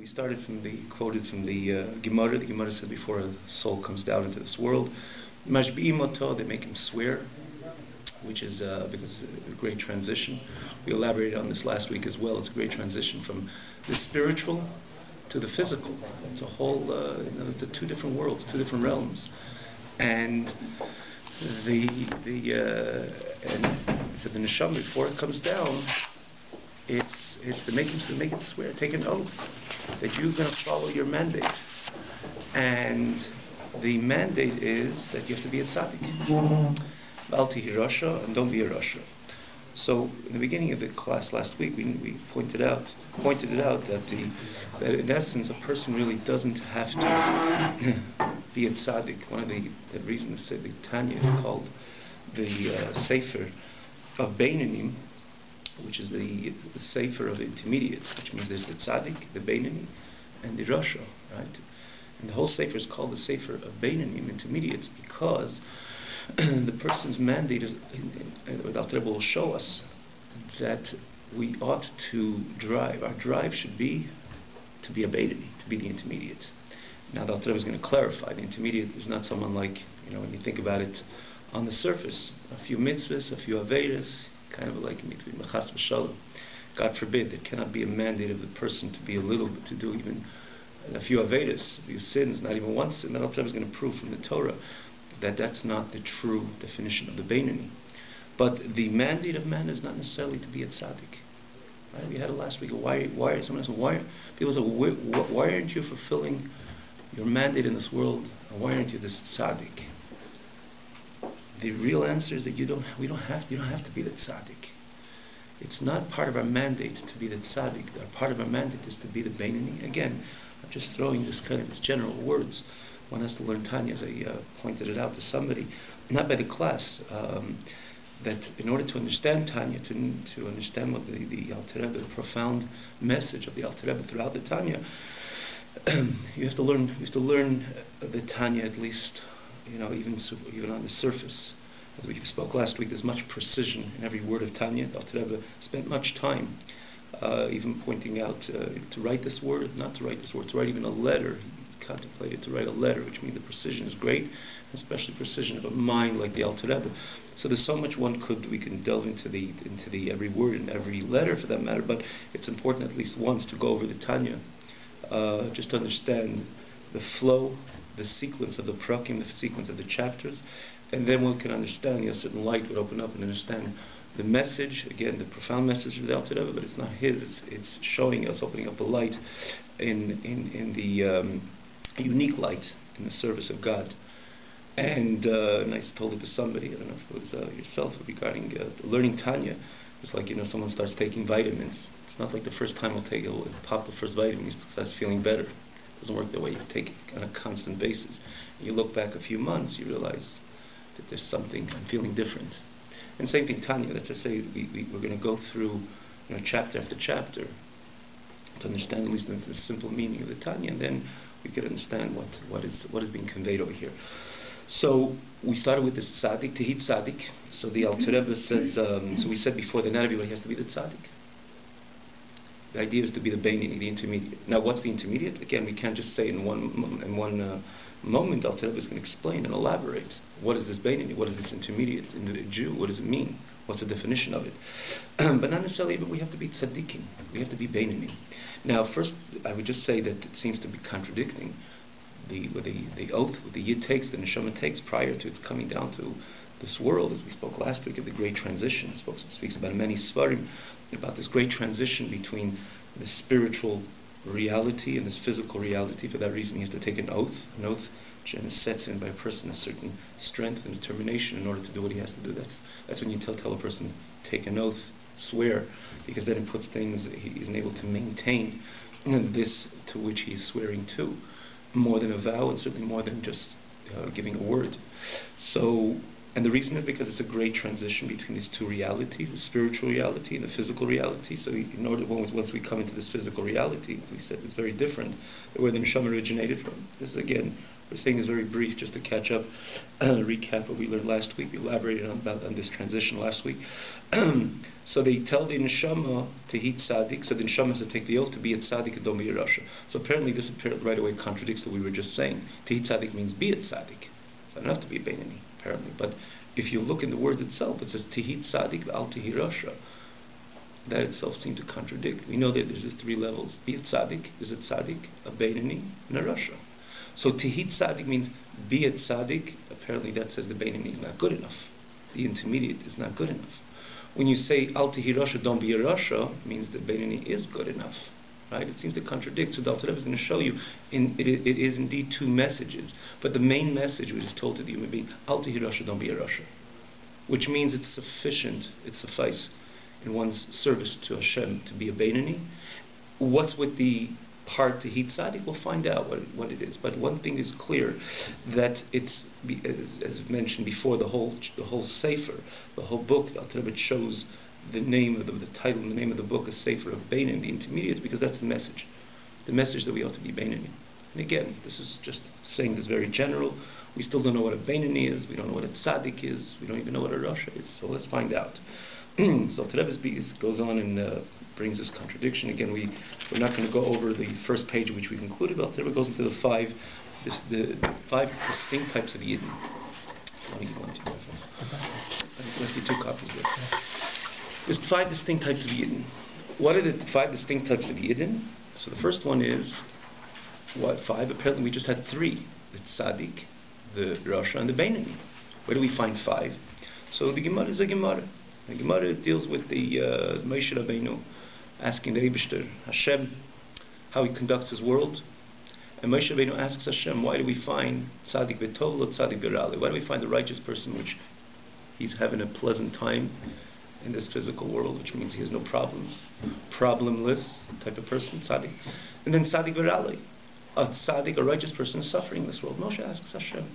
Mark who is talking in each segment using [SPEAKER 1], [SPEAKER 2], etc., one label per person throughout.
[SPEAKER 1] We started from quoted from the Gemara. The Gemara said before a soul comes down into this world, Mashbi'im oto, they make him swear, which is because it's a great transition. We elaborated on this last week as well. It's a great transition from the spiritual to the physical. It's a whole, it's a two different worlds, two different realms. And and so the neshama, before it comes down, it's to make it swear, take an oath that you're going to follow your mandate. And the mandate is that you have to be a tzaddik. Bal tihi rasha, and don't be a rasha. So in the beginning of the class last week, we pointed it out that in essence a person really doesn't have to be a tzaddik. One of the reasons the TANYA is called the Sefer of Beinanim, which is the Sefer of intermediates, which means there's the tzaddik, the Beinani, and the rasha, right? And the whole Sefer is called the Sefer of Beinanim, intermediates, because the person's mandate is, the Alter Rebbe will show us that we ought to drive. Our drive should be to be a Beinani, to be the intermediate. Now the Alter Rebbe is going to clarify the intermediate is not someone like, when you think about it on the surface, a few mitzvahs, a few avedas, kind of like between mechas v'shalom. God forbid, there cannot be a mandate of the person to be a little bit, to do even a few avedas, a few sins, not even one sin. The Alter Rebbe is going to prove from the Torah that that's not the true definition of the Beinani. But the mandate of man is not necessarily to be a tzaddik. Right? We had it last week. Why? Someone asked, people say, why aren't you fulfilling your mandate in this world? And why aren't you this tzaddik? The real answer is that you don't have to be the tzaddik. It's not part of our mandate to be the tzaddik. Part of our mandate is to be the Beinani. Again, I'm just throwing this general words. One has to learn Tanya, as I pointed it out to somebody, not by the class, that in order to understand Tanya, to understand what the Alter Rebbe, the profound message of the Alter Rebbe throughout the Tanya, you have to learn the Tanya at least, even on the surface. As we spoke last week, there's much precision in every word of Tanya. The Alter Rebbe spent much time even pointing out to write this word, not to write this word, to write even a letter. He contemplated to write a letter, which means the precision is great, especially precision of a mind like the Alter Rebbe. So there's so much we can delve into the every word and every letter for that matter. But it's important at least once to go over the Tanya, just to understand the flow, the sequence of the prakim, the sequence of the chapters, and then one can understand. A certain light would open up and understand the message, again, the profound message of the Alter Rebbe, but it's not his, it's showing us, opening up a light in the unique light in the service of God. And I told it to somebody, I don't know if it was yourself, regarding learning Tanya. It's like, someone starts taking vitamins. It's not like the first time he'll pop the first vitamin, he starts feeling better. It doesn't work that way. You take it on a constant basis. You look back a few months, you realize that there's something, I'm feeling different. And same thing, Tanya, that's to say, we're going to go through chapter after chapter to understand at least the simple meaning of the Tanya, and then we can understand what is being conveyed over here. So we started with this tzaddik, tehid tzaddik. So the Alter Rebbe says, so we said before that not everybody has to be the tzaddik. The idea is to be the Beinani, the intermediate. Now what's the intermediate? Again, we can't just say in one moment. Alter Rebbe is going to explain and elaborate. What is this Beinani? What is this intermediate in the Jew? What does it mean? What's the definition of it? But not necessarily, but we have to be tzaddikim. We have to be Beinani. Now first, I would just say that it seems to be contradicting the oath, what the Yid takes, the Neshama takes prior to its coming down to this world, as we spoke last week of the great transition. Speaks about many svarim, about this great transition between the spiritual reality and this physical reality. For that reason, he has to take an oath which sets in by a person a certain strength and determination in order to do what he has to do. That's when you tell a person, take an oath, swear, because then it puts things, he isn't able to maintain this to which he is swearing to, more than a vow, and certainly more than just giving a word. So And the reason is because it's a great transition between these two realities, the spiritual reality and the physical reality. So in order, once we come into this physical reality, as we said, it's very different where the neshama originated from. This is, again, we're saying is very brief, just to catch up, recap what we learned last week. We elaborated on this transition last week. So they tell the neshama to heat tzaddik, so the neshama has to take the oath to be a tzaddik and don't be a rasha. So apparently this right away contradicts what we were just saying. To heat tzaddik means be a tzaddik. So I don't have to be a beinani, apparently. But if you look in the word itself, it says Tihi Tzadik Al Tihi Rasha. That itself seems to contradict. We know that there's 3 levels. Be a tzaddik, is a tzaddik, a beinani, and a rasha. So Tihi Tzadik means be a tzaddik. Apparently that says the beinani is not good enough. The intermediate is not good enough. When you say Al Tihi Rasha, don't be a rasha, means the beinani is good enough. Right? It seems to contradict. So the Alter Rebbe is going to show you, it is indeed 2 messages. But the main message which is told to the human being, Al Tihi Rasha, don't be a rasha. Which means it's sufficient, it suffice in one's service to Hashem to be a beinani. What's with the part to heat tzaddik? We'll find out what it is. But one thing is clear, that it's, as mentioned before, the whole sefer, the whole book, the Alter Rebbe shows the name of the title and the name of the book, a sefer of beinani, the intermediates, because that's the message that we ought to be beinani. And again, this is just saying this very general. We still don't know what a beinani is. We don't know what a tzaddik is. We don't even know what a rasha is. So let's find out. So Rebbe goes on and brings this contradiction. Again, we're not going to go over the first page which we've included, but Rebbe goes into the five distinct types of yidden. Let me give one to you, friends. Let's do 2 copies there. There's 5 distinct types of yidden. What are the 5 distinct types of yidden? So the first one is, what, 5? Apparently we just had 3. The tzaddik, the rasha, and the beinani. Where do we find 5? So the Gemara is a Gemara. The Gemara deals with the Moshe Rabbeinu asking the Eibishter, Hashem, how he conducts his world. And Moshe Rabbeinu asks Hashem, why do we find tzaddik b'tov lo tzaddik b'rali? Why do we find the righteous person which he's having a pleasant time in this physical world, which means he has no problems, problemless type of person, tzaddik. And then tzaddik b'rali, a tzaddik, a righteous person, is suffering in this world. Moshe asks Hashem.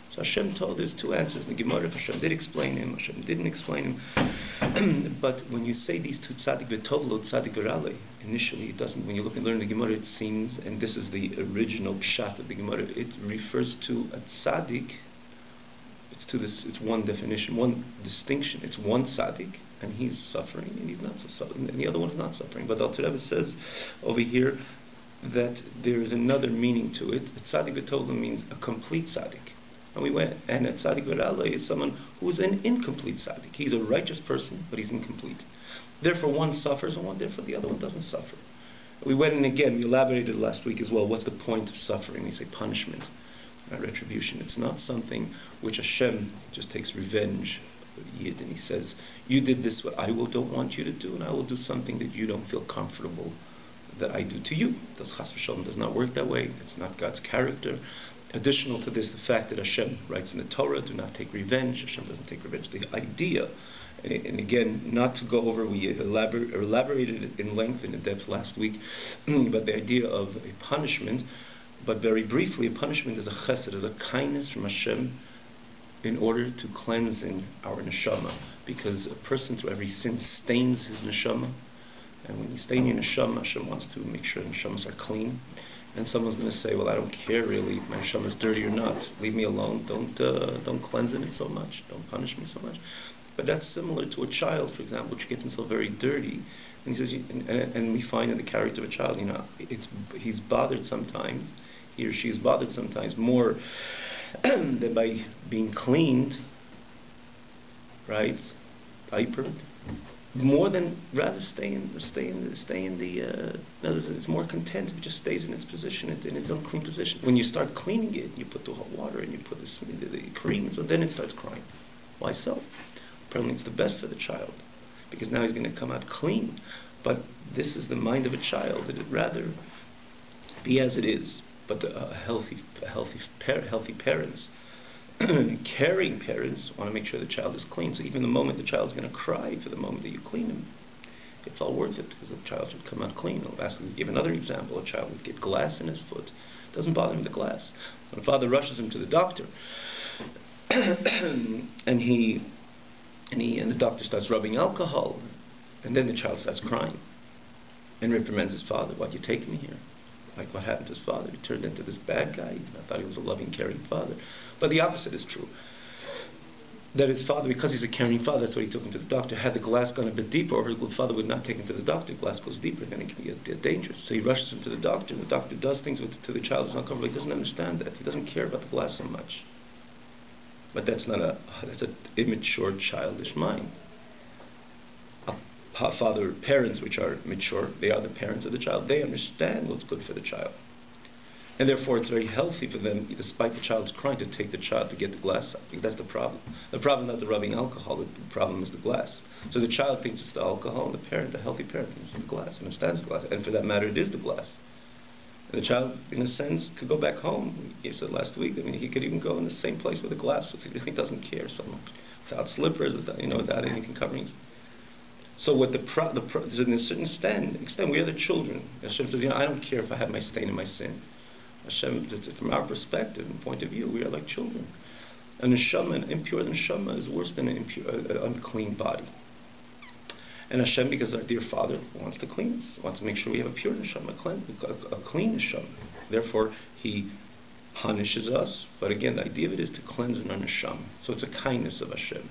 [SPEAKER 1] So Hashem told, there's 2 answers in the Gemara. If Hashem did explain him, Hashem didn't explain him. But when you say these 2, tzaddik b'tov lo tzaddik b'rali, initially it doesn't. When you look and learn the Gemara, it seems, and this is the original pshat of the Gemara, it refers to a tzaddik. It's one definition, one distinction. It's one tzaddik, and he's suffering, and he's not so suffering, and the other one is not suffering. But the Alter Rebbe says over here that there is another meaning to it. A tzaddik b'tov lo means a complete tzaddik. And a tzaddik b'rali is someone who is an incomplete tzaddik. He's a righteous person, but he's incomplete. Therefore, one suffers, and therefore the other one doesn't suffer. We went in again, we elaborated last week as well. What's the point of suffering? We say punishment, retribution. It's not something which Hashem just takes revenge of Yid, and he says, you did this, what I don't want you to do, and I will do something that you don't feel comfortable that I do to you. Chas v'shalom does not work that way. It's not God's character. Additional to this, the fact that Hashem writes in the Torah, do not take revenge. Hashem doesn't take revenge. The idea, and again, not to go over, we elaborated it in length and in depth last week, but the idea of a punishment, but very briefly, a punishment is a chesed, is a kindness from Hashem in order to cleanse in our neshama. Because a person through every sin stains his neshama, and when you stain your neshama, Hashem wants to make sure the neshamas are clean. And someone's going to say, well, I don't care really if my neshama is dirty or not. Leave me alone. Don't cleanse in it so much. Don't punish me so much. But that's similar to a child, for example, which gets himself very dirty. And he says, and we find in the character of a child, he's bothered sometimes. He or she is bothered sometimes more than by being cleaned, right? Diapered. More than rather stay in the. It's more content if it just stays in its position, in its own clean position. When you start cleaning it, you put the hot water and you put the cream, and so then it starts crying. Why so? Apparently, it's the best for the child because now he's going to come out clean. But this is the mind of a child; that it'd rather be as it is. But healthy parents. Caring parents want to make sure the child is clean. So even the moment the child's going to cry for the moment that you clean him, it's all worth it because the child should come out clean. I'll give another example. A child would get glass in his foot. It doesn't bother him, the glass. When a father rushes him to the doctor, and the doctor starts rubbing alcohol, and then the child starts crying and reprimands his father. Why'd you take me here? Like, what happened to his father? He turned into this bad guy. I thought he was a loving, caring father. But the opposite is true. That his father, because he's a caring father, that's why he took him to the doctor. Had the glass gone a bit deeper, or his father would not take him to the doctor. The glass goes deeper, then it can get dangerous. So he rushes him to the doctor, and the doctor does things to the child who's not comfortable. He doesn't understand that. He doesn't care about the glass so much. But that's an immature, childish mind. Parents which are mature, they are the parents of the child. They understand what's good for the child. And therefore it's very healthy for them, despite the child's crying, to take the child to get the glass out. Because that's the problem. The problem is not the rubbing alcohol, the problem is the glass. So the child thinks it's the alcohol, and the parent, the healthy parent, thinks it's the glass, understands the glass. And for that matter, it is the glass. And the child, in a sense, could go back home. He said last week, he could even go in the same place with the glass, which he really doesn't care so much. Without slippers, without anything covering. So what to a certain extent, we are the children. Hashem says, I don't care if I have my stain and my sin. Hashem, from our perspective and point of view, we are like children. An impure neshama is worse than an unclean body. And Hashem, because our dear Father, wants to clean us, wants to make sure we have a pure neshama, a clean neshama. Therefore, He punishes us. But again, the idea of it is to cleanse in our neshama. So it's a kindness of Hashem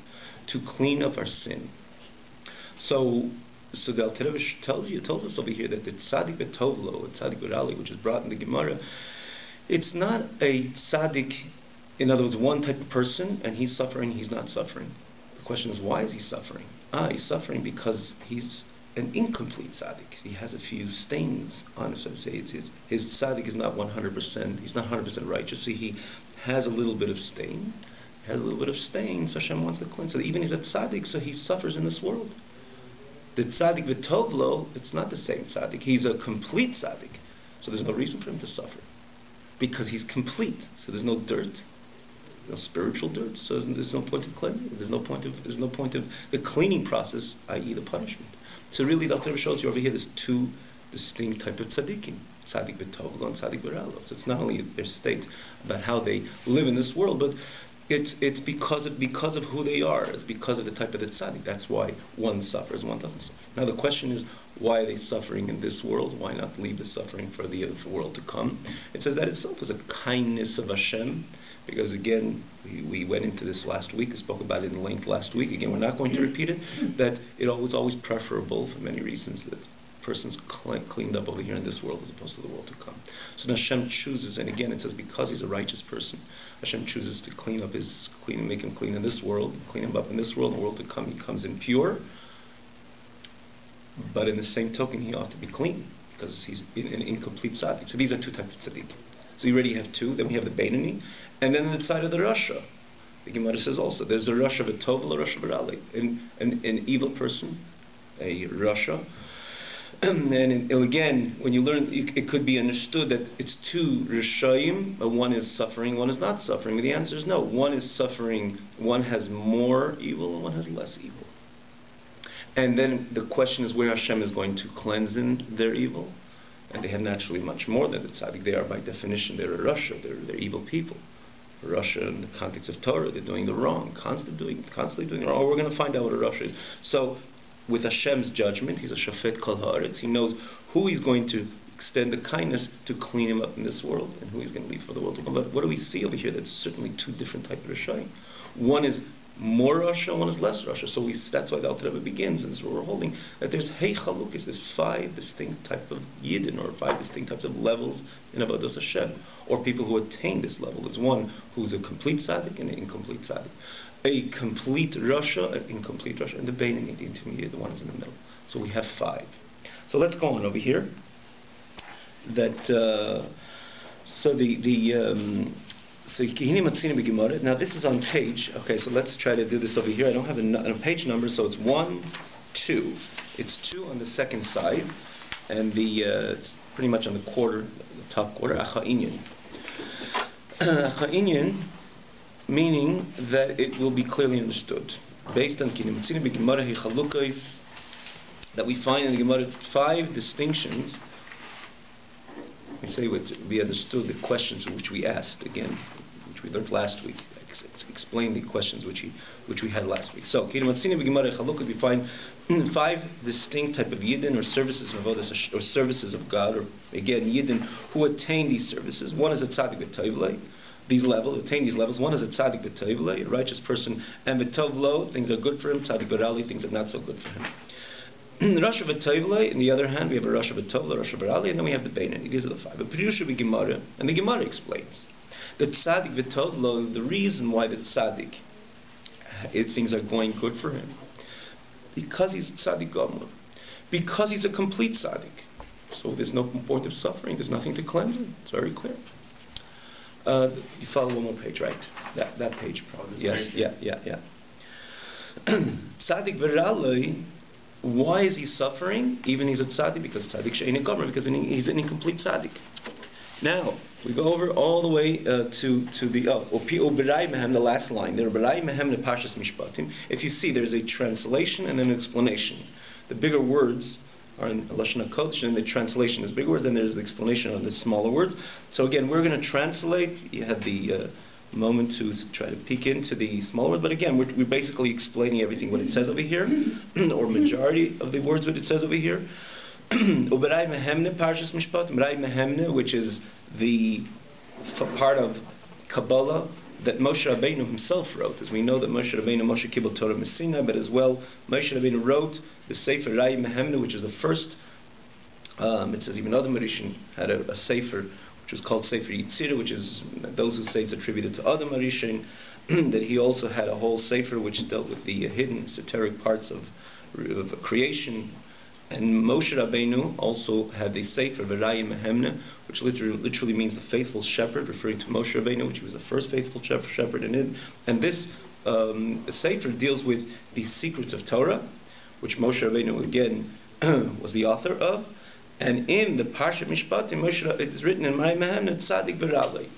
[SPEAKER 1] to clean up our sin. So the Alter Rebbe tells us over here that the tzaddik betovlo, the tzaddik berali, which is brought in the Gemara, it's not a tzaddik, in other words, one type of person, and he's suffering, he's not suffering. The question is, why is he suffering? He's suffering because he's an incomplete tzaddik. He has a few stains on it, so to say. His tzaddik is not 100%, he's not 100% righteous. So he has a little bit of stain. So Hashem wants to cleanse. So even he's a tzaddik, so he suffers in this world. The tzaddik v'tovlo, it's not the same tzaddik. He's a complete tzaddik. So there's no reason for him to suffer. Because he's complete. So there's no dirt. No spiritual dirt. So there's no point of cleansing. There's no point of the cleaning process, i.e. the punishment. So really the Alter Rebbe shows you over here there's two distinct types of tzaddikim. Tzaddik v'tovlo and tzaddik v'ralo. So it's not only their state about how they live in this world, but it's because of who they are. It's because of the type of the tzaddik. That's why one suffers, one doesn't suffer. Now the question is, why are they suffering in this world? Why not leave the suffering for the world to come? It says that itself is a kindness of Hashem, because again, we went into this last week, I spoke about it in length last week. Again, we're not going to repeat it, that it was always preferable for many reasons that person's cleaned up over here in this world as opposed to the world to come. So Hashem chooses, and again it says because he's a righteous person, Hashem chooses to make him clean in this world, clean him up in this world. In the world to come, he comes impure. But in the same token, he ought to be clean because he's an incomplete tzaddik. So these are two types of tzaddik. So you already have two. Then we have the Beinoni, and then on the side of the Rasha, the Gemara says also there's a Rasha v'tov, a Rasha v'rali, an evil person, a Rasha. And again, when you learn, it could be understood that it's two Rishayim, but one is suffering, one is not suffering. But the answer is no. One is suffering, one has more evil, and one has less evil. And then the question is where Hashem is going to cleanse in their evil. And they have naturally much more than the tzaddik. They are by definition, they're a Rasha, they're evil people. Rasha in the context of Torah, they're doing the wrong, constantly doing the wrong. We're going to find out what a Rasha is. So, with Hashem's judgment, he's a shafet kol haaretz. He knows who he's going to extend the kindness to clean him up in this world, and who he's going to leave for the world to come. But what do we see over here? That's certainly two different types of Rishayim. One is more Rasha, one is less Rasha. So that's why the Alter Rebbe begins, and this is what we're holding, that there's Hei Chalukis, there's 5 distinct types of Yidden, or 5 distinct types of levels in Avodas Hashem, or people who attain this level. There's one who's a complete tzaddik and an incomplete tzaddik. A complete Rasha, an incomplete Rasha, and the Beinoni, the intermediate, the one is in the middle. So we have 5. So let's go on over here. Now this is on page. Okay, so let's try to do this over here. I don't have a page number, so it's 1, 2. It's 2 on the second side, and it's pretty much on the quarter, the top quarter. Acha'inyan. Acha'inyan, meaning that it will be clearly understood. Based on Kinematzina b'Gemara Hechalukos, that we find in the Gemara 5 distinctions. We say we understood the questions which we asked, again, which we learned last week. explain the questions which we had last week. So, we find 5 distinct type of Yidden, or services of Avodas, or services of God, or again Yidden who attain these services. One is a tzaddik v'tovlei. These levels, attain these levels. One is a tzaddik v'tovlei, a righteous person, and v'tovlo, things are good for him. Tzaddik v'rali, things are not so good for him. Rasha v'tovlei, on the other hand, we have a Rasha v'tovlei, Rasha v'rali, and then we have the Beinani. These are the 5. But Pirusha v'Gemara, and the Gemara explains the tzaddik v'tovlo, the reason why the tzaddik, things are going good for him, because he's tzaddik gamur, because he's a complete tzaddik. So there's no point of suffering. There's nothing to cleanse him. It's very clear. You follow one more page, right? That page, probably. Yes. Yeah. Tzaddik v'raloi. Why is he suffering? Even he's a tzaddik, because tzaddik she'ein gamur, because he's an incomplete tzaddik. Now we go over all the way to the last line. There Berai mehem nepashas mishpatim. If you see, there's a translation and then an explanation. The bigger words are in Lashon HaKodesh, and the translation is bigger words. Then there's the explanation of the smaller words. So again, we're going to translate. You have the moment to try to peek into the small word, but again, we're basically explaining everything what it says over here, or majority of the words what it says over here. Uberai mehemne parshas mishpat, Uberai mehemne, which is the part of Kabbalah that Moshe Rabbeinu himself wrote. As we know that Moshe Kibbutz Torah Messina, but as well Moshe Rabbeinu wrote the Sefer Rai Mehemne, which is the first. It says even Adam Arishin had a Sefer, which was called Sefer Yitzira, which is those who say it's attributed to Adam Arishin, that he also had a whole Sefer which dealt with the hidden esoteric parts of creation. And Moshe Rabbeinu also had the Sefer V'Rai Mehemne, which literally means the faithful shepherd, referring to Moshe Rabbeinu, which he was the first faithful shepherd in it. And this Sefer deals with the secrets of Torah, which Moshe Rabbeinu again was the author of. And in the Parsha Mishpatim, it is written in Rai Mehemne Tzaddik V'Ralei.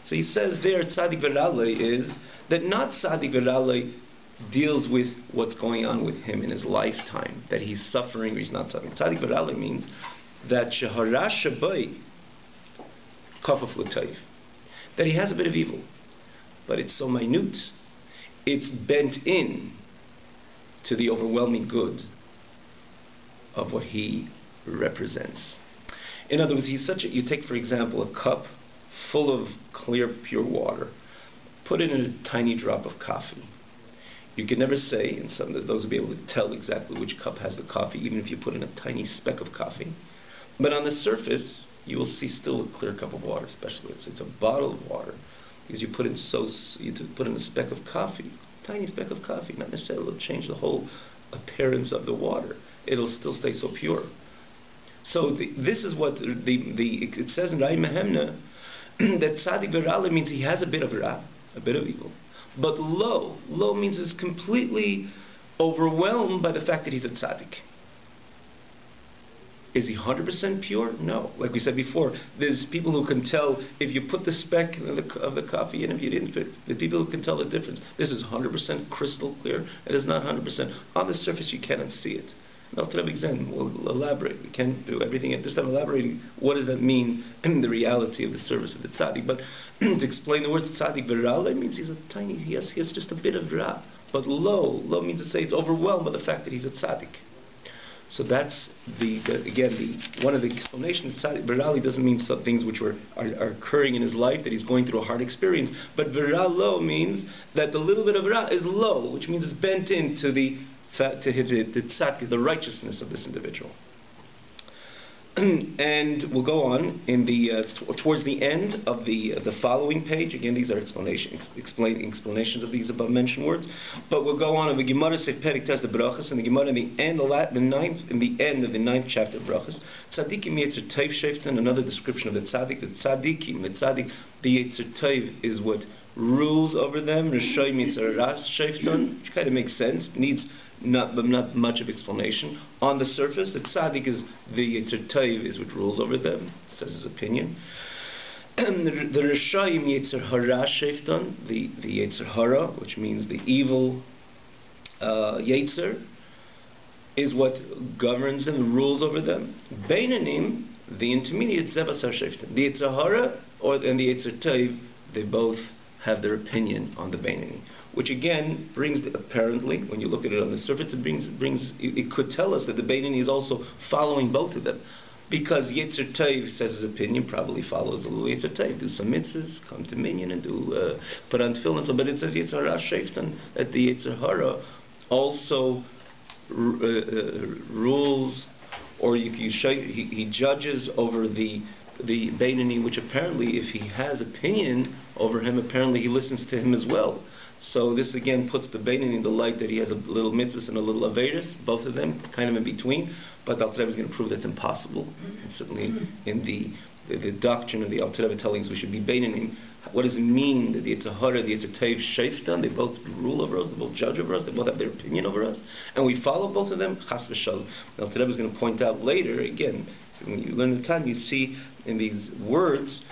[SPEAKER 1] So he says there, Tzaddik V'Ralei is that not Tzaddik V'Ralei deals with what's going on with him in his lifetime, that he's suffering or he's not suffering. Tzaddik v'ralei means that shehara shabai kafaf l'tayv, that he has a bit of evil, but it's so minute, it's bent in to the overwhelming good of what he represents. In other words, he's such a, you take for example a cup full of clear, pure water, put it in a tiny drop of coffee. You can never say, and some of those will be able to tell exactly which cup has the coffee, even if you put in a tiny speck of coffee. But on the surface, you will see still a clear cup of water, especially it's a bottle of water, because you put in a speck of coffee, tiny speck of coffee. Not necessarily it'll change the whole appearance of the water. It'll still stay so pure. So this is what it says in Rai Mehemne that Tzaddik V'Ralei means he has a bit of ra, a bit of evil. But lo means it's completely overwhelmed by the fact that he's a tzaddik. Is he 100% pure? No. Like we said before, there's people who can tell if you put the speck of the coffee in, if you didn't fit. The people who can tell the difference. This is 100% crystal clear. It is not 100%. On the surface, you cannot see it. Now, to we'll elaborate. We can't do everything at this time. Elaborating what does that mean in the reality of the service of the tzaddik. But to explain the word tzaddik v'ralei means he's a tiny. He has just a bit of ra. But lo means to say it's overwhelmed by the fact that he's a tzaddik. So that's one of the explanations. Tzaddik v'ralei doesn't mean some things which are occurring in his life, that he's going through a hard experience. But v'ralo means that the little bit of ra is lo, which means it's bent into the tzaddik, the righteousness of this individual. And we'll go on in the towards the end of the following page. Again, these are explanations of these above mentioned words. But we'll go on in the Gemara Seif Perik Tes the Brachas, and the Gemara in the end of the ninth chapter of Brachas. Tzaddikim Yetzer Tov Sheftan, another description of the tzaddik. The tzaddik, the Yetzer Tov is what rules over them. Rishoyim Yetzer Ras Sheftan, which kind of makes sense. Needs not much of explanation. On the surface, the tzaddik is the Yetzer Tov is what rules over them, says his opinion. The Rishayim Yetzer Hara Sheftan, the Yetzer Hara, which means the evil Yetzer, is what governs them and rules over them. Beinanim, the intermediate Zevasar Sheftan. The Yetzer Hara and the Yetzer Tov, they both have their opinion on the Beinani. Which again brings, apparently, when you look at it on the surface, it could tell us that the Beinani is also following both of them. Because Yetzer Tov says his opinion, probably follows a little Yetzer Tov, do some mitzvahs, come to minyan and do put on tefillin. So, but it says Yetzer Hara Sheftan, that the Yetzer Hara also rules, or he judges over the Beinani, which apparently, if he has opinion over him, apparently he listens to him as well. So this again puts the Beinani in the light that he has a little mitzvahs and a little averis, both of them kind of in between. But the Alter Rebbe is going to prove that's impossible. And certainly in the doctrine of the Alter Rebbe telling us we should be Beinanim. What does it mean that the Yetzer Hara, the Yetzer Tov, Sheftan, they both rule over us, they both judge over us, they both have their opinion over us, and we follow both of them? Chas v'shalom. The Alter Rebbe is going to point out later, again, when you learn the Tanya, you see in these words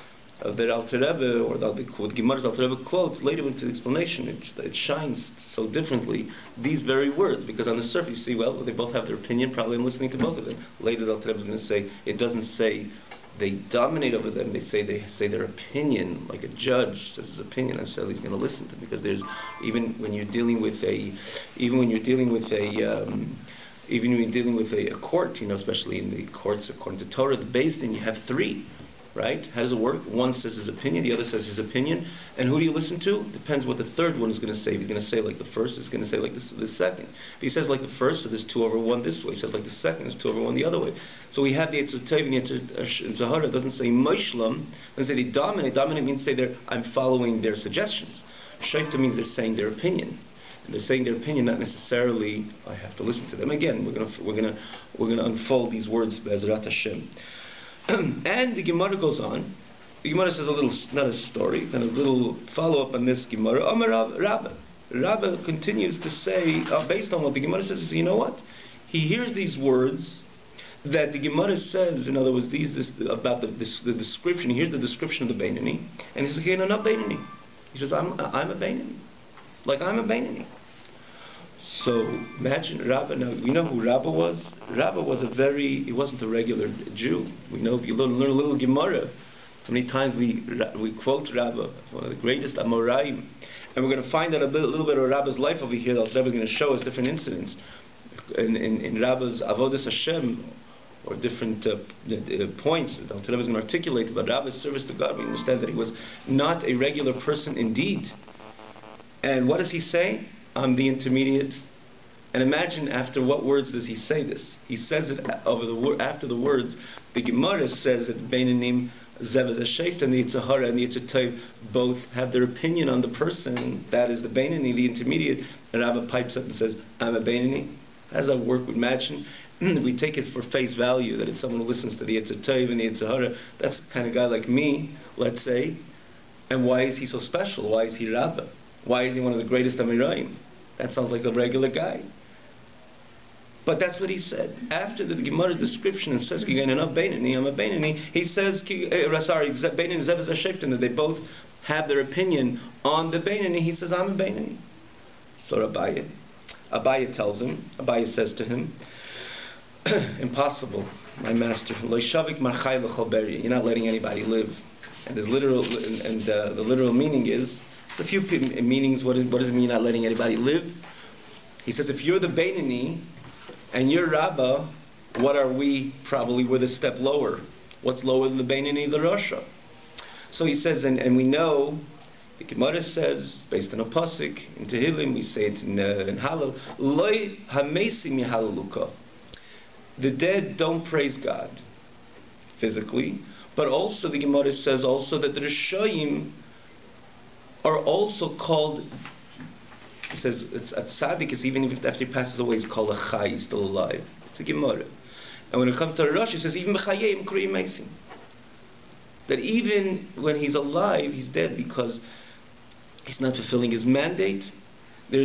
[SPEAKER 1] that Alter Rebbe, or the Gemara's Alter Rebbe quotes later into the explanation, it shines so differently, these very words, because on the surface you see, well, they both have their opinion, probably I'm listening to both of them. Later the Alter Rebbe is going to say, it doesn't say they dominate over them, they say their opinion, like a judge says his opinion, and so he's going to listen to them, because there's, even when you're dealing with a court, especially in the courts according to Torah, the Beis Din, you have three. Right? How does it work? One says his opinion, the other says his opinion. And who do you listen to? Depends what the third one is going to say. If he's going to say like the first, it's going to say like the second. If he says like the first, so there's 2/1 this way. He says like the second, there's 2/1 the other way. So we have the Yetzer Tov and Yetzer Hara. It doesn't say Moishlam. It doesn't say they dominate. Dominate means say I'm following their suggestions. Shefta means they're saying their opinion. And they're saying their opinion, not necessarily I have to listen to them. Again, we're gonna unfold these words Be'ezrat Hashem. And the Gemara goes on. The Gemara says a little, not a story, kind of a little follow-up on this Gemara. Amar Rabbi. Rabbi continues to say, based on what the Gemara says, you know what? He hears these words that the Gemara says, in other words, about the description. He hears the description of the Beinani, and he says, okay, no, not Beinani. He says, I'm a Beinani. Like, I'm a Beinani. So imagine Rabbi. Now we know who Rabbi was. Rabbi was he wasn't a regular Jew. We know if you learn a little Gemara, how many times we quote Rabbi, one of the greatest Amoraim, and we're going to find out a little bit of Rabbi's life over here. That Rabbi is going to show us different incidents in Rabbi's Avodas Hashem, or different points that Rabbi is going to articulate about Rabbi's service to God. We understand that he was not a regular person indeed. And what does he say? I'm the intermediate. And imagine after what words does he say this? He says it after the words. The Gemara says that Beinanim, Zev Shefta, and the Yetzer Hara and the Yetzer Tov both have their opinion on the person. That is the Beinani, the intermediate. And Rabbi pipes up and says, I'm a Beinani. How does that work? We imagine. We take it for face value that if someone listens to the Yetzer Tov and the Yetzer Hara, that's the kind of guy like me, let's say. And why is he so special? Why is he Rabbi? Why is he one of the greatest Amirayim? That sounds like a regular guy. But that's what he said. After the Gemara description and says, I'm a Beinani, he says, Beinani, Zev Sheftan, that they both have their opinion on the Beinani. He says, I'm a Beinani. So Abaye tells him, Abaye says to him, impossible, my master. You're not letting anybody live. And there's literal, and the literal meaning is, a few meanings. What does it mean not letting anybody live? He says, if you're the Beinani and you're Rabba, what are we? Probably we're the step lower. What's lower than the Beinani? The Rasha. So he says, and we know, the Gemara says, based on a pasuk in Tehillim, we say it in Hallel, Loi hamesim yehalaluka. The dead don't praise God physically, but also the Gemara says also that the Rishayim are also called, it says, it's a tzaddik, is even if after he passes away, he's called a chai, he's still alive. It's a Gemara. And when it comes to the Rosh, it says, even b'chayim kriyim meisim. That even when he's alive, he's dead because he's not fulfilling his mandate. We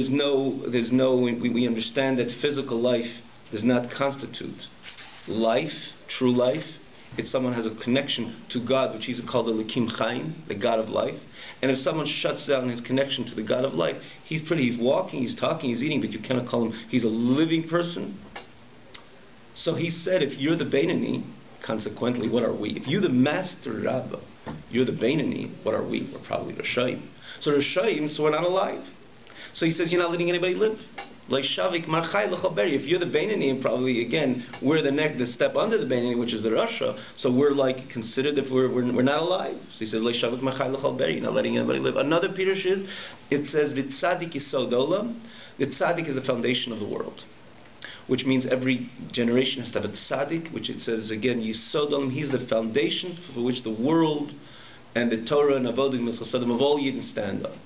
[SPEAKER 1] understand that physical life does not constitute life, true life. If someone has a connection to God, which he's called the Lekim Chaim, the God of life, and if someone shuts down his connection to the God of life, he's walking, he's talking, he's eating, but you cannot call him, he's a living person. So he said, if you're the Beinani, consequently, what are we? If you're the master Rabbah, you're the Beinani, what are we? We're probably Rashayim. So Rashayim, so we're not alive. So he says, you're not letting anybody live. Like Shavik Marchai L'Chaberi. If you're the Beinani, and probably again we're the step under the Beinani, which is the Rasha. So we're like considered if we're not alive. So he says like Shavik Marchai L'Chaberi. You're not letting anybody live. Another Pirush is it says V'tzadik Yisod Olam. The Tzadik is the foundation of the world, which means every generation has to have a Tzadik, which it says again Yisod Olam. He's the foundation for which the world and the Torah and Avodah Mitzchasadim of all Yidden stand on.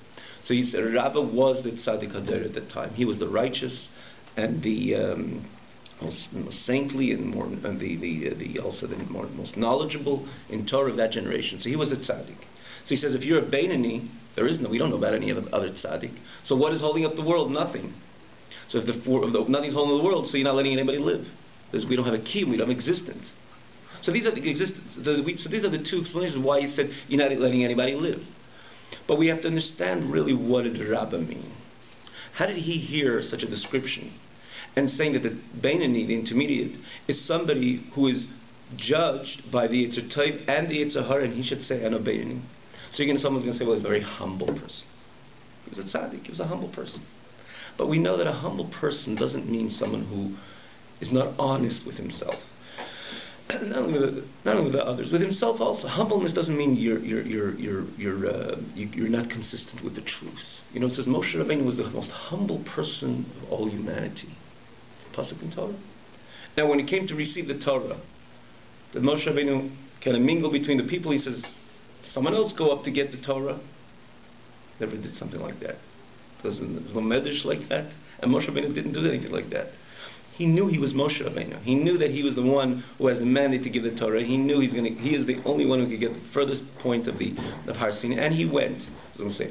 [SPEAKER 1] So he said Rabbi was the tzaddik hader at that time. He was the righteous and the most saintly and more and the most knowledgeable in Torah of that generation. So he was the tzaddik. So he says if you're a Beinani, we don't know about any other tzaddik. So what is holding up the world? Nothing. So if nothing's holding up the world, so you're not letting anybody live. Because we don't have a key, we don't have existence. So these are the existence. So these are the two explanations why he said you're not letting anybody live. But we have to understand really what did Rabbi mean. How did he hear such a description? And saying that the Beinani, the intermediate, is somebody who is judged by the Yetzer Tov and the Yetzer Hara, and he should say, I'm a Beinani. So someone's going to say, well, he's a very humble person. He was a tzaddik, he was a humble person. But we know that a humble person doesn't mean someone who is not honest with himself. Not only with the others, with himself also. Humbleness doesn't mean you're not consistent with the truth. It says Moshe Rabbeinu was the most humble person of all humanity. It's a pasuk in Torah. Now, when he came to receive the Torah, the Moshe Rabbeinu kind of mingle between the people. He says, "Someone else go up to get the Torah." Never did something like that. There's no medrash like that, and Moshe Rabbeinu didn't do anything like that. He knew he was Moshe Rabbeinu. He knew that he was the one who has the mandate to give the Torah. He knew he is the only one who could get the furthest point of Har Sinai, and he went. He was going to say,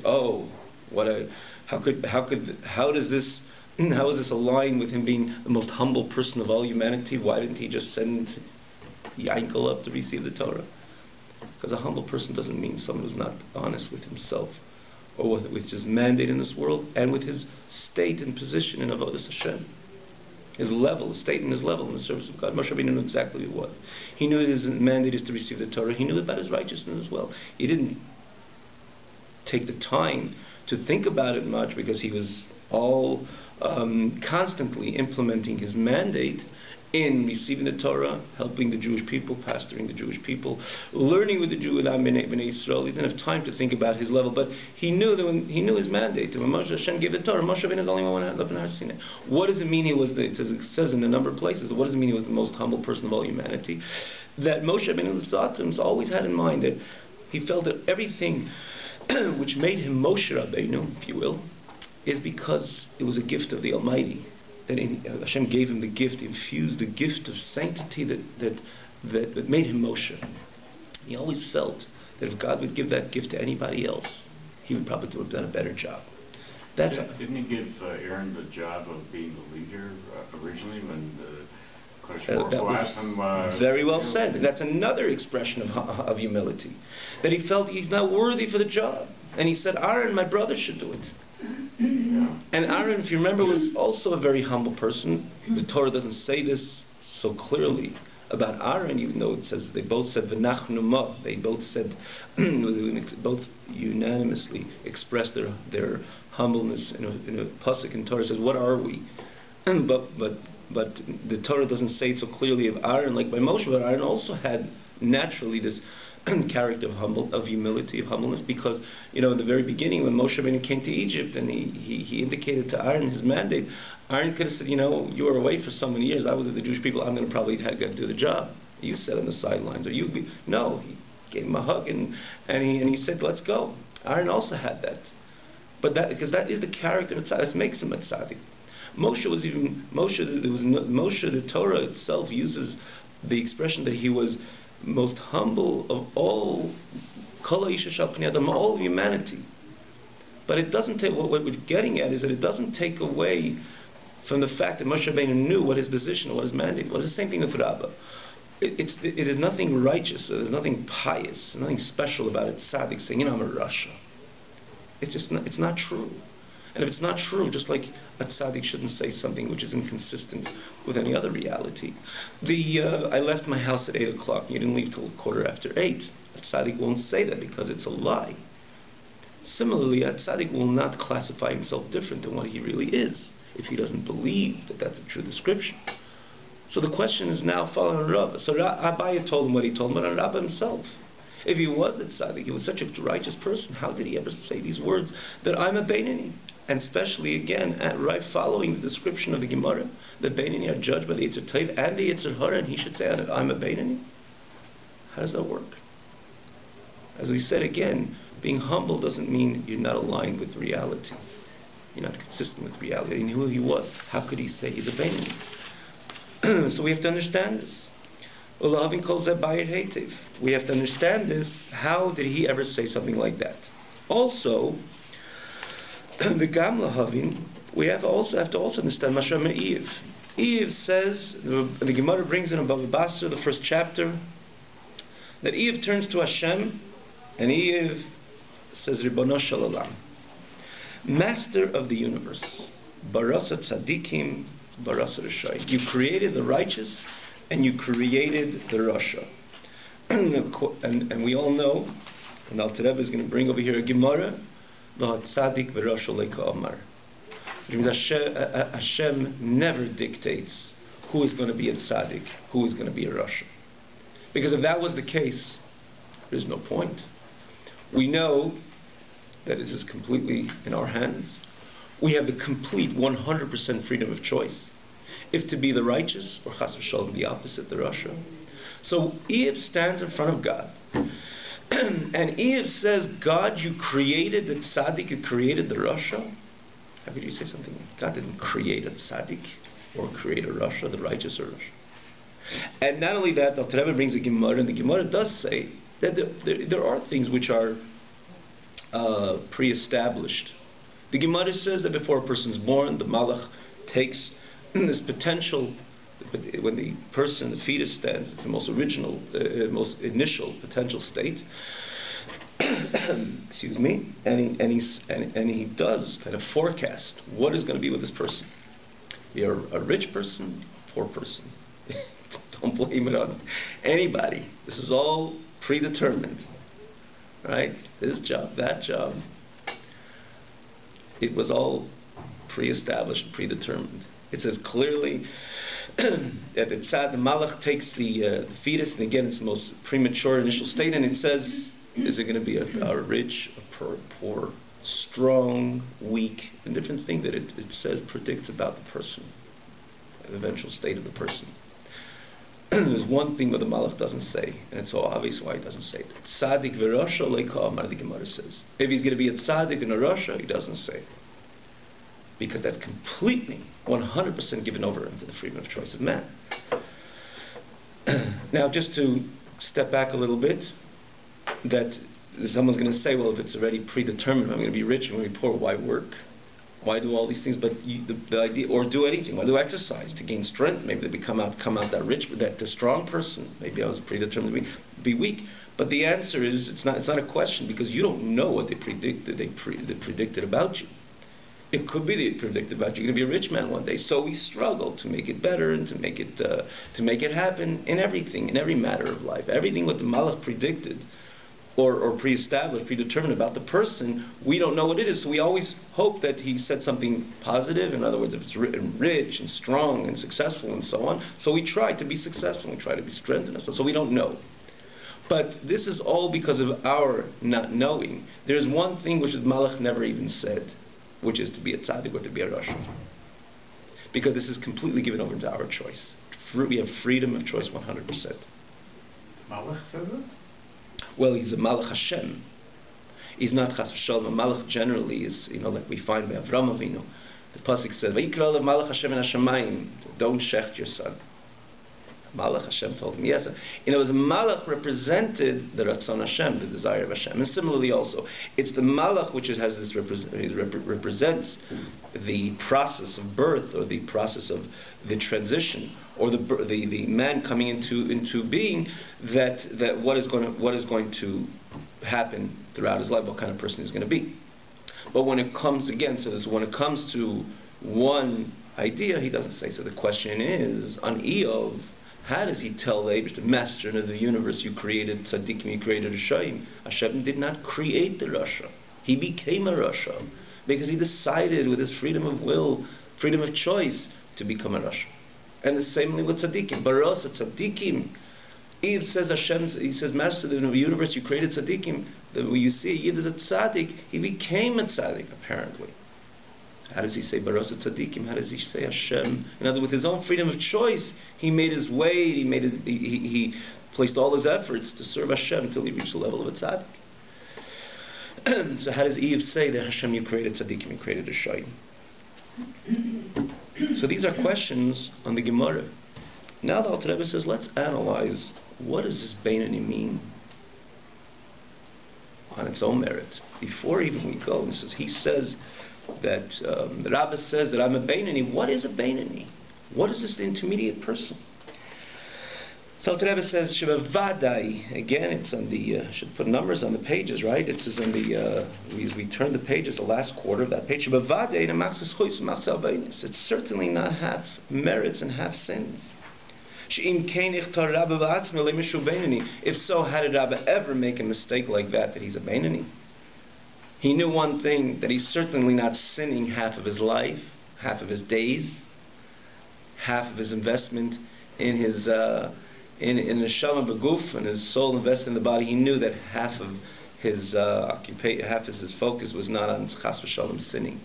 [SPEAKER 1] how is this align with him being the most humble person of all humanity? Why didn't he just send Yankel up to receive the Torah? Because a humble person doesn't mean someone who's not honest with himself, or with his mandate in this world, and with his state and position in Avodas Hashem. His level, his state and his level in the service of God. Moshe Rabbeinu knew exactly who he was. He knew that his mandate is to receive the Torah. He knew about his righteousness as well. He didn't take the time to think about it much because he was all constantly implementing his mandate in receiving the Torah, helping the Jewish people, pastoring the Jewish people, learning with the Jew without Bnei Yisrael. He didn't have time to think about his level, but he knew that when he knew his mandate. When Moshe Hashem gave the Torah, Moshe Rabbeinu is the only one who had up in Har Sinai. What does it mean he was it says in a number of places, what does it mean he was the most humble person of all humanity? That Moshe Rabbeinu always had in mind that he felt that everything which made him Moshe Rabbeinu, if you will, is because it was a gift of the Almighty. That Hashem gave him the gift, infused the gift of sanctity that made him Moshe. He always felt that if God would give that gift to anybody else, he would probably have done a better job.
[SPEAKER 2] Didn't he give Aaron the job of being the leader originally when
[SPEAKER 1] that was very well said. That's another expression of humility. That he felt he's not worthy for the job. And he said, Aaron, my brother, should do it. Yeah. And Aaron, if you remember, was also a very humble person. The Torah doesn't say this so clearly about Aaron, even though it says they both said v'nachnu ma. They both said, both unanimously expressed their humbleness in a pasuk in Torah. It says, what are we? But the Torah doesn't say it so clearly of Aaron like by Moshe, but Aaron also had naturally this character of humility, of humbleness, because in the very beginning when Moshe Rabbeinu came to Egypt and he indicated to Aaron his mandate, Aaron could have said, you were away for so many years, I was with the Jewish people, I'm going to probably have to do the job. You sat on the sidelines, or no, he gave him a hug and he said, let's go. Aaron also had that, but because that is the character of tzaddik, that makes him a tzaddik. Moshe, the Torah itself uses the expression that he was most humble of all, all humanity. But it doesn't take, what we're getting at is that it doesn't take away from the fact that Moshe Rabbeinu knew what his position, what his mandate was. The same thing with Rabbi. It is nothing righteous, there's nothing pious, nothing special about it. Tzaddik saying, I'm a Rasha. It's not true. And if it's not true, just like a tzaddik shouldn't say something which is inconsistent with any other reality. I left my house at 8 o'clock, you didn't leave till 8:15. A tzaddik won't say that because it's a lie. Similarly, a tzaddik will not classify himself different than what he really is if he doesn't believe that that's a true description. So the question is now following Rabbi. So Rabbi told him what he told him, but Rabbi himself. If he was a tzaddik, he was such a righteous person, how did he ever say these words that I'm a Beinoni? And especially again, right following the description of the Gemara, the Beinoni are judged by the Yetzer Tov and the Yetzer Hara, and he should say I'm a Beinoni? How does that work? As we said again, being humble doesn't mean you're not aligned with reality. You're not consistent with reality. And who he was, how could he say he's a Beinoni? So we have to understand this. We have to understand this. How did he ever say something like that? Also, the Gamla Havin, we have to also understand Mashar Me'iv. Eve says, the Gemara brings in Bava Basra, the first chapter, that Eve turns to Hashem, and Eve says, Ribono Shel Olam, Master of the universe, Barasa Tzadikim, Barasa Rishai. You created the righteous, and you created the Rasha. And we all know, and Alter Rebbe is going to bring over here a Gemara, Tzadik v'Rasha leika Amar. Which means Hashem never dictates who is going to be a tzaddik, who is going to be a Rasha. Because if that was the case, there's no point. We know that this is completely in our hands. We have the complete 100% freedom of choice. If to be the righteous, or chas v'shalom the opposite, the Rasha. So Eve stands in front of God. And Eve says, God, you created the tzaddik, you created the Rasha. How could you say something? God didn't create a tzaddik or create a Rasha, the righteous or Rasha. And not only that, the Rebbe brings a Gemara, and the Gemara does say that there are things which are pre-established. The Gemara says that before a person's born, the Malach takes this potential. When the person, the fetus stands, it's the most original, most initial potential state. Excuse me, and he does kind of forecast what is going to be with this person. You're a rich person, poor person. Don't blame it on anybody. This is all predetermined, right? This job, that job. It was all pre-established, predetermined. It says clearly that the Malach takes the fetus, and again it's the most premature initial state, and it says, is it going to be a rich, a poor, strong, weak, and different thing that it says predicts about the person, the eventual state of the person. There's one thing what the Malach doesn't say, and it's so obvious why he doesn't say it. Tzadik v'Rasha leika Amar, the Gemara says. If he's going to be a tzaddik and a Rasha, he doesn't say it. Because that's completely, 100% given over into the freedom of choice of man. Now, just to step back a little bit, that someone's going to say, well, if it's already predetermined, I'm going to be rich, I'm going to be poor, why work? Why do all these things? But the idea, or do anything, why do exercise? To gain strength, maybe to come out that rich, that strong person. Maybe I was predetermined to be weak. But the answer is, it's not a question, because you don't know what they predicted about you. It could be they predicted about you're going to be a rich man one day. So we struggle to make it better and to make it happen in everything, in every matter of life. Everything what the Malach predicted or pre-established, predetermined about the person, we don't know what it is. So we always hope that he said something positive. In other words, if it's rich and strong and successful and so on. So we try to be successful. We try to be strengthened. So we don't know. But this is all because of our not knowing. There's one thing which the Malach never even said, which is to be a tzaddik or to be a rasha. Because this is completely given over to our choice. We have freedom of choice 100%.
[SPEAKER 2] Malach says it?
[SPEAKER 1] Well, he's a Malach Hashem. He's not Chas v'Shalom. A Malach generally is, like we find by Avraham Avinu. The pasuk says, "Vayikra le Malach Hashem in Hashemayim." Don't shecht your son. Malach Hashem told him, yes. It was Malach represented the Ratzon Hashem, the desire of Hashem. And similarly also, it's the Malach which has this represents the process of birth, or the process of the transition, or the man coming into being, that what is going to happen throughout his life, what kind of person he's going to be. But when it comes again, when it comes to one idea, he doesn't say. So the question is, on Eov, how does he tell the master of the universe, you created tzaddikim, you created Rishayim? Hashem did not create the Rasha. He became a Rasha because he decided with his freedom of will, freedom of choice, to become a Rasha. And the same thing with tzaddikim. Baros tzaddikim. Eve says he says, Master of the universe, you created tzaddikim. When you see a Yid as a tzaddik, he became a tzaddik, apparently. So how does he say Baros tzaddikim? How does he say Hashem? In other words, with his own freedom of choice, he made his way, he placed all his efforts to serve Hashem until he reached the level of a tzaddik. So how does Eve say that Hashem, you created tzaddikim, you created a shayim? So these are questions on the Gemara. Now the Alter Rebbe says, let's analyze, what does this Beinani mean on its own merit? Before even we go, he says that, the Rabbi says that I'm a Beinani. What is a Beinani? What is this intermediate person? So the Rebbe says, Shevavadai, again, it's on the, should put numbers on the pages, right? It says on the, as we turn the pages, the last quarter of that page, Shevavadai, it's certainly not half merits and half sins. If so, how did Rabbi ever make a mistake like that he's a Beinani? He knew one thing, that he's certainly not sinning half of his life, half of his days, half of his investment in his in neshama beguf, and his soul invested in the body. He knew that half of his occupation, half of his focus was not on chas v'shalom sinning.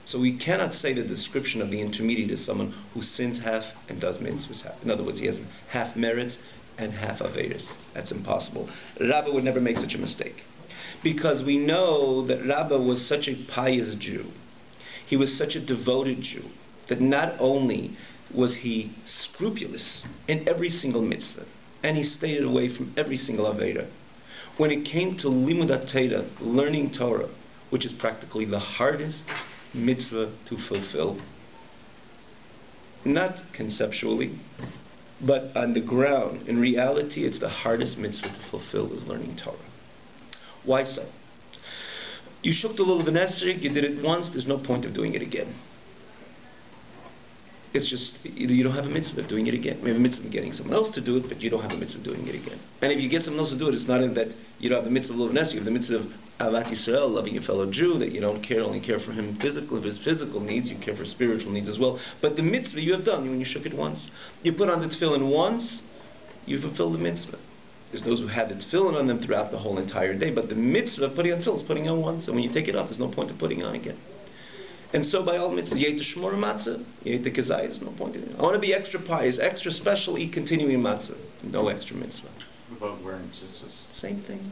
[SPEAKER 1] So we cannot say the description of the intermediate is someone who sins half and does mitzvahs half. In other words, he has half merits and half averos. That's impossible. Rabbi would never make such a mistake, because we know that Rabbi was such a pious Jew. He was such a devoted Jew that not only was he scrupulous in every single mitzvah, and he stayed away from every single avera. When it came to limud Torah, learning Torah, which is practically the hardest mitzvah to fulfill, not conceptually, but on the ground, in reality, it's the hardest mitzvah to fulfill is learning Torah. Why so? You shook the lulav and esrog, you did it once, there's no point of doing it again. It's just, you don't have a mitzvah of doing it again. You have a mitzvah of getting someone else to do it, but you don't have a mitzvah of doing it again. And if you get someone else to do it, it's not in that you don't have the mitzvah of lulav and esrog, you have the mitzvah of avat Yisrael, loving your fellow Jew, that you don't only care for him physical, of his physical needs, you care for spiritual needs as well. But the mitzvah you have done when you shook it once. You put on the tefillin once, you fulfill the mitzvah. There's those who have the tefillin on them throughout the whole entire day, but the mitzvah of putting on tefillin is putting on once, and when you take it off, there's no point of putting on again. And so by all mitzvahs, you ate the shmor matzah, you ate the kazai, there's no point in it. I want to be extra pious, extra special, eat continuing matzah. No extra mitzvah.
[SPEAKER 2] What about wearing tzitzis?
[SPEAKER 1] Same thing.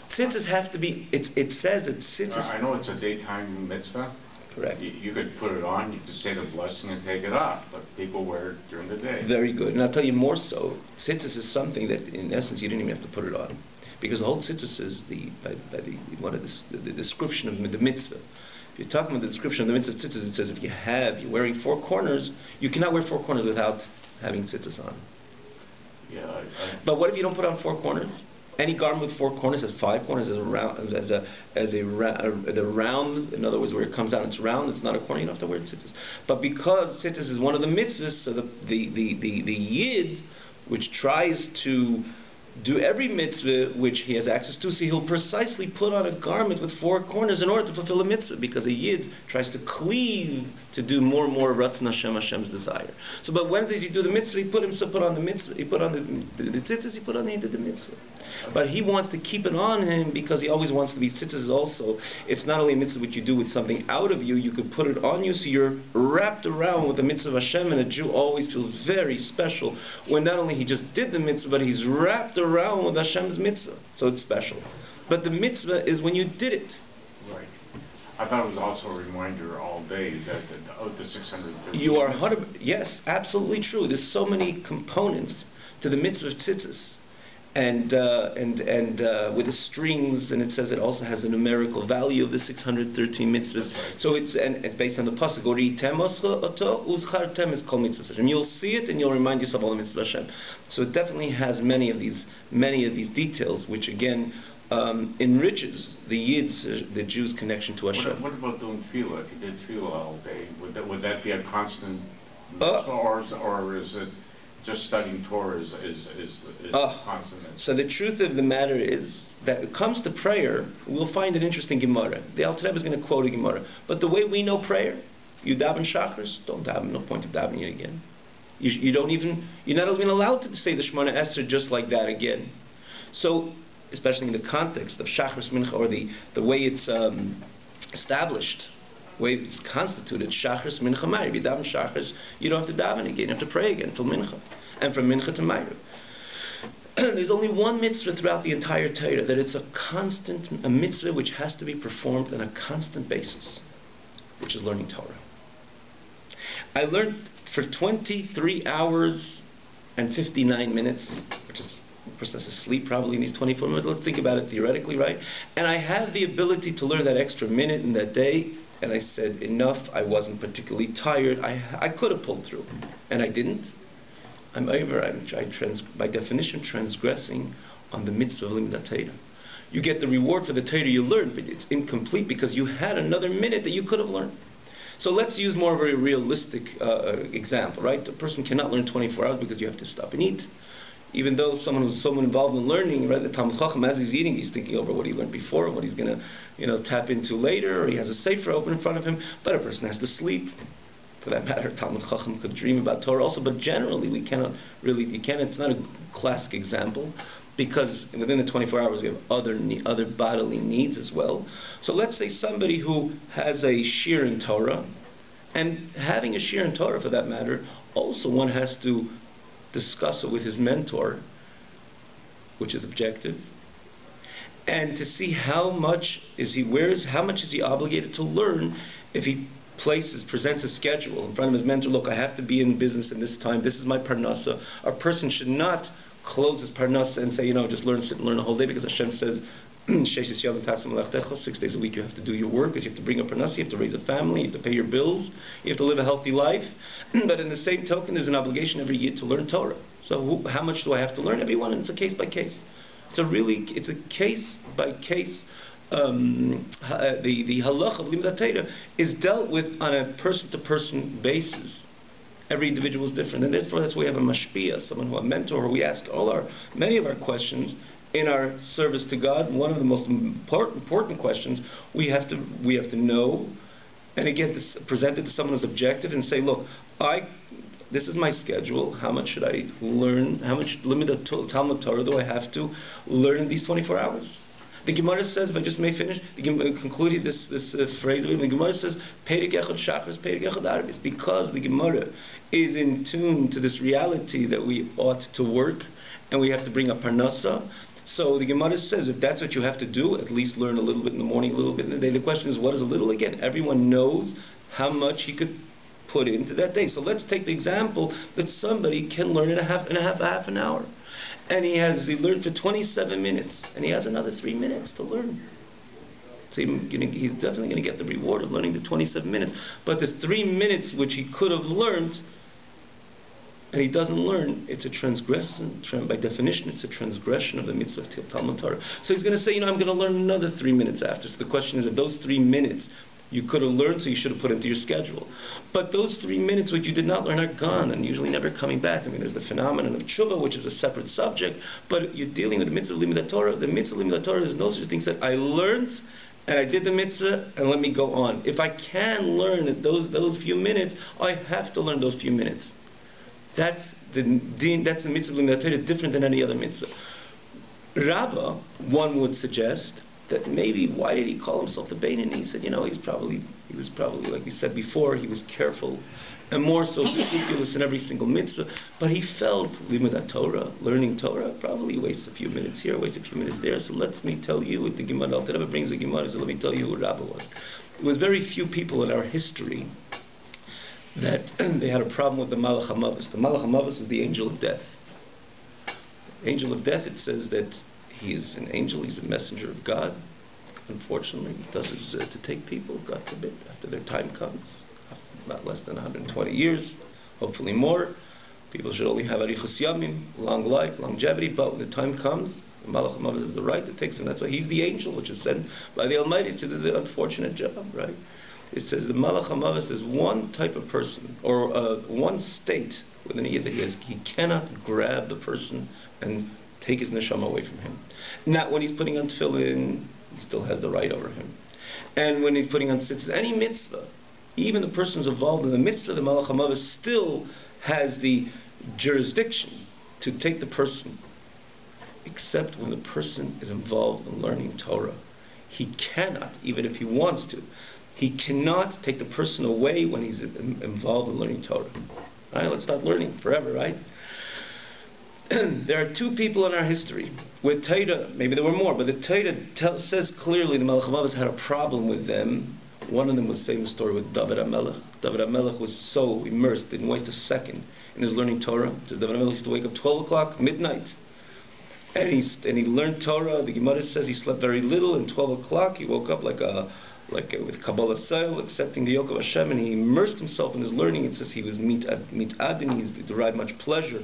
[SPEAKER 1] Tzitzis have to be, it says that tzitzis...
[SPEAKER 2] I know it's a daytime mitzvah.
[SPEAKER 1] Correct.
[SPEAKER 2] You could put it on, you could say the blessing and take it off, but people wear it during the day.
[SPEAKER 1] Very good. And I'll tell you more so, tzitzis is something that in essence you didn't even have to put it on. Because the whole tzitzis is the description of the mitzvah. If you're talking about the description of the mitzvah tzitzis, it says if you're wearing four corners, you cannot wear four corners without having tzitzis on.
[SPEAKER 2] Yeah.
[SPEAKER 1] But what if you don't put on four corners? Any garment with four corners has five corners as a round, the round. In other words, where it comes out, it's round. It's not a corner. You don't have to wear tzitzis. But because tzitzis is one of the mitzvahs, so the yid, which tries to do every mitzvah which he has access to, so he'll precisely put on a garment with four corners in order to fulfill a mitzvah, because a yid tries to cleave to do more and more of Ratzon Hashem, Hashem's desire. So, but when does he do the mitzvah? He put on the mitzvah, he put on the tzitzis, he put on the mitzvah. But he wants to keep it on him because he always wants to be tzitzis also. It's not only a mitzvah which you do with something out of you, you could put it on you, so you're wrapped around with the mitzvah of Hashem, and a Jew always feels very special when not only he just did the mitzvah, but he's wrapped around with Hashem's mitzvah. So it's special. But the mitzvah is when you did it.
[SPEAKER 2] Right. I thought it was also a reminder all day that the 630.
[SPEAKER 1] You are 100. Yes, absolutely true. There's so many components to the mitzvah of tzitzis, and with the strings, and it says it also has the numerical value of the 613 mitzvahs.
[SPEAKER 2] Right.
[SPEAKER 1] So it's based on the pasuk. You'll see it, and you'll remind yourself of all the mitzvahs Hashem. So it definitely has many of these details, which again enriches the Yid's, the Jew's connection to Hashem.
[SPEAKER 2] What about doing tefillah? If you did tefillah all day, would that be a constant mitzvah, or is it just studying Torah is constant?
[SPEAKER 1] So the truth of the matter is that when it comes to prayer, we'll find an interesting Gemara. The Alter Rebbe is going to quote a Gemara. But the way we know prayer, you daven shachris, don't daven, no point of davening it again. You're not even allowed to say the Shemona Esther just like that again. So, especially in the context of Shachris Mincha, or the way it's established, the way it's constituted, Shachris Mincha Ma'ariv. You daven Shachris, you don't have to daven again, you have to pray again till Mincha. And from Mincha to Ma'ariv. There's only one mitzvah throughout the entire Torah, that it's a mitzvah which has to be performed on a constant basis, which is learning Torah. I learned for 23 hours and 59 minutes, which is, a person has to sleep probably in these 24 minutes. Let's think about it theoretically, right? And I have the ability to learn that extra minute in that day, and I said, enough, I wasn't particularly tired, I could have pulled through, and I didn't. I'm by definition transgressing on the mitzvah of limud Torah. You get the reward for the Torah you learned, but it's incomplete because you had another minute that you could have learned. So let's use more of a realistic example, right? A person cannot learn 24 hours because you have to stop and eat. Even though someone who's so involved in learning, right, the Talmud Chacham, as he's eating, he's thinking over what he learned before and what he's going to, tap into later, or he has a sefer open in front of him. But a person has to sleep. For that matter, Talmud Chacham could dream about Torah also, but generally it's not a classic example, because within the 24 hours we have other bodily needs as well. So let's say somebody who has a shir in Torah, and having a shir in Torah for that matter, also one has to discuss it with his mentor, which is objective, and to see how much is he obligated to learn if he presents a schedule in front of his mentor. Look, I have to be in business in this time. This is my parnasa. A person should not close his parnasa and say, just sit and learn the whole day, because Hashem says, 6 days a week you have to do your work, because you have to bring a parnasa, you have to raise a family, you have to pay your bills, you have to live a healthy life. But in the same token, there's an obligation every year to learn Torah. So how much do I have to learn? Everyone, and it's a case by case. It's a case by case. The halach of limud Torah is dealt with on a person-to-person basis. Every individual is different, and therefore that's why we have a mashpia, a mentor, who we ask many of our questions in our service to God. One of the most important questions we have to know, and again, present it to someone who's objective and say, look, this is my schedule. How much should I learn? How much limud Talmud Torah do I have to learn in these 24 hours? The Gemara says, if I just may finish, concluded this phrase, the Gemara says, Perek Echad Shachris, Perek Echad Arab. It's because the Gemara is in tune to this reality that we ought to work, and we have to bring a parnasa. So the Gemara says, if that's what you have to do, at least learn a little bit in the morning, a little bit in the day. The question is, what is a little? Again, everyone knows how much he could put into that day. So let's take the example that somebody can learn in half an hour. And he learned for 27 minutes, and he has another 3 minutes to learn. So he's definitely going to get the reward of learning the 27 minutes. But the 3 minutes which he could have learned, and he doesn't learn, it's a transgression. By definition, it's a transgression of the mitzvah of Talmud Torah. So he's going to say, I'm going to learn another 3 minutes after. So the question is, if those 3 minutes you could have learned, so you should have put into your schedule. But those 3 minutes which you did not learn are gone, and usually never coming back. There's the phenomenon of tshuva, which is a separate subject, but you're dealing with the mitzvah of limud Torah. The mitzvah of limud Torah is no such thing that I learned, and I did the mitzvah, and let me go on. If I can learn at those few minutes, I have to learn those few minutes. That's the mitzvah of limud Torah, different than any other mitzvah. Rabbi, one would suggest, that maybe, why did he call himself the BAYT? And he said, he was probably, like we said before, he was careful and more so scrupulous in every single mitzvah. But he felt limud Torah, learning Torah, probably wastes a few minutes here, wastes a few minutes there. So let me tell you what the Gemara, Alter Rebbe brings the Gemara, so let me tell you who Rabbi was. There was very few people in our history that they had a problem with the Malach HaMavos. The Malach HaMavos is the angel of death. The angel of death, it says that he is an angel, he's a messenger of God. Unfortunately, he does his to take people, God forbid, after their time comes, not less than 120 years, hopefully more. People should only have arichas yamim, long life, longevity, but when the time comes, The Malach HaMavet has the right to take him. That's why he's the angel which is sent by the Almighty to do the unfortunate job, right? It says the Malach HaMavet is one type of person, or one state within a Yid that he cannot grab the person and take his neshama away from him. Not when he's putting on tefillin, he still has the right over him. And when he's putting on tzitzit, any mitzvah, even the person who's involved in the mitzvah, the Malach HaMavet still has the jurisdiction to take the person, except when the person is involved in learning Torah. He cannot, even if he wants to, he cannot take the person away when he's involved in learning Torah. All right, let's start learning forever, right? There are two people in our history with Torah, maybe there were more, but the Torah says clearly the Malach HaMavet had a problem with them. One of them was a famous story with David HaMelech. David HaMelech was so immersed, didn't waste a second in his learning Torah. It says David HaMelech used to wake up 12 o'clock, midnight, and he learned Torah. The Gemara says he slept very little, and 12 o'clock he woke up with Kabbalah Seil, accepting the yoke of Hashem, and he immersed himself in his learning. It says he was mit'adin, he derived much pleasure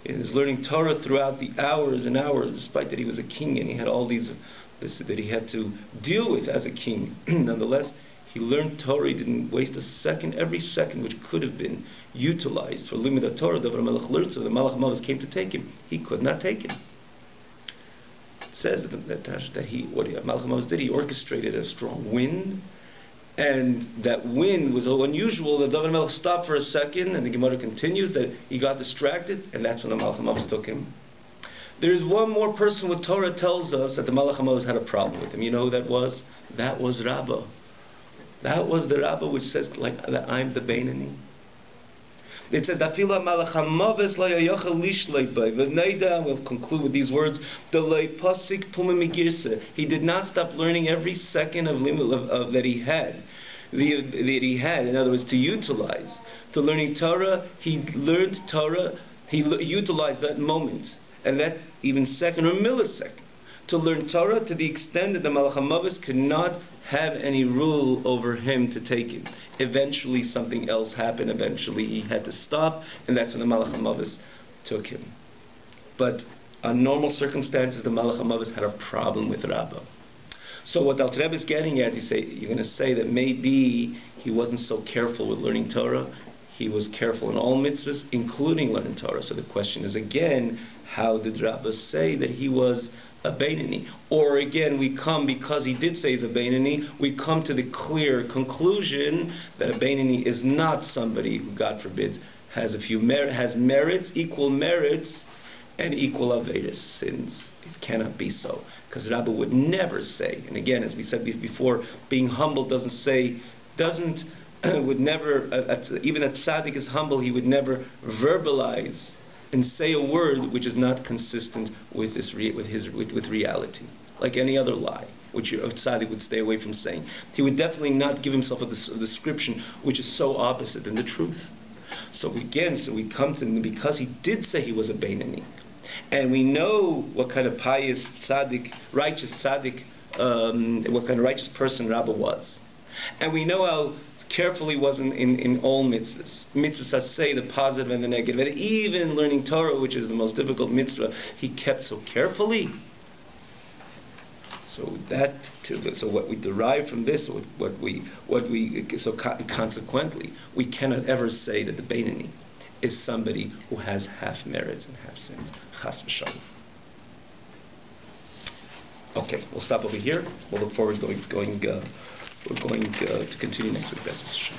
[SPEAKER 1] in his learning Torah throughout the hours and hours, despite that he was a king and he had all this that he had to deal with as a king. Nonetheless, he learned Torah. He didn't waste a second. Every second which could have been utilized for Limud Torah, David HaMelech learned. So the Malach HaMavet came to take him. He could not take him. It says that what Malach HaMavet did, he orchestrated a strong wind, and that wind was so unusual that David HaMelech stopped for a second, and the Gemara continues that he got distracted, and that's when the Malach HaMavet took him. There's one more person with Torah tells us that the Malach HaMavet had a problem with him. You know who that was? That was Rabbi. That was the Rabbi which says that I'm the Beinani. It says that We'll conclude with these words. He did not stop learning every second of that he had. That he had, in other words, to utilize. To learning Torah, he learned Torah, he utilized that moment. And that even second or millisecond. To learn Torah to the extent that the Malach HaMavet could not have any rule over him to take him. Eventually something else happened. Eventually he had to stop, and that's when the Malach HaMavet took him. But on normal circumstances, the Malach HaMavet had a problem with Rabbi. So what Alter Rebbe is getting at, you're going to say that maybe he wasn't so careful with learning Torah. He was careful in all mitzvahs, including learning Torah. So the question is again, how did Rabbi say that he was a Beinani? Or again, we come, because he did say he's a Beinani, we come to the clear conclusion that a Beinani is not somebody who, God forbid, has merits, equal merits, and equal Avedas sins. It cannot be so. Because Rabbi would never say, and again, as we said before, being humble would never, even a tzaddik is humble, he would never verbalize and say a word which is not consistent with with reality, like any other lie, which a tzaddik would stay away from saying. He would definitely not give himself a description which is so opposite than the truth. So we come to him because he did say he was a Beinani, and we know what kind of pious tzaddik, righteous tzaddik, what kind of righteous person Rabbi was, and we know how careful he was in all mitzvahs. Mitzvahs say the positive and the negative. And even learning Torah, which is the most difficult mitzvah, he kept so carefully. So what we derive from this, consequently, we cannot ever say that the Beinani is somebody who has half merits and half sins. Chas v'shalom. Okay, we'll stop over here. We'll look forward to going to continue next week. Beth.
[SPEAKER 2] So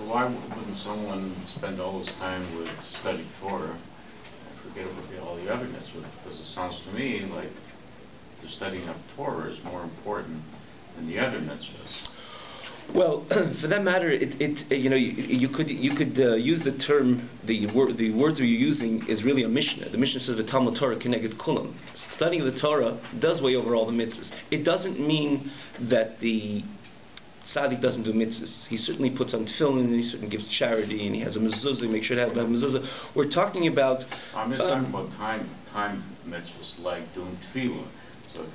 [SPEAKER 2] why wouldn't someone spend all this time with studying Torah and forget about all the other mitzvahs? Because it sounds to me like the studying of Torah is more important than the other mitzvahs.
[SPEAKER 1] Well, for that matter, you could use the term, the words we're using is really a Mishnah. The Mishnah says the Talmud Torah keneged kulam. Studying the Torah does weigh over all the mitzvahs. It doesn't mean that the tzaddik doesn't do mitzvahs. He certainly puts on tefillin, and he certainly gives charity, and he has a mezuzah. He makes sure to have a mezuzah. We're talking about.
[SPEAKER 2] I'm just talking about time mitzvahs like doing tefillah. So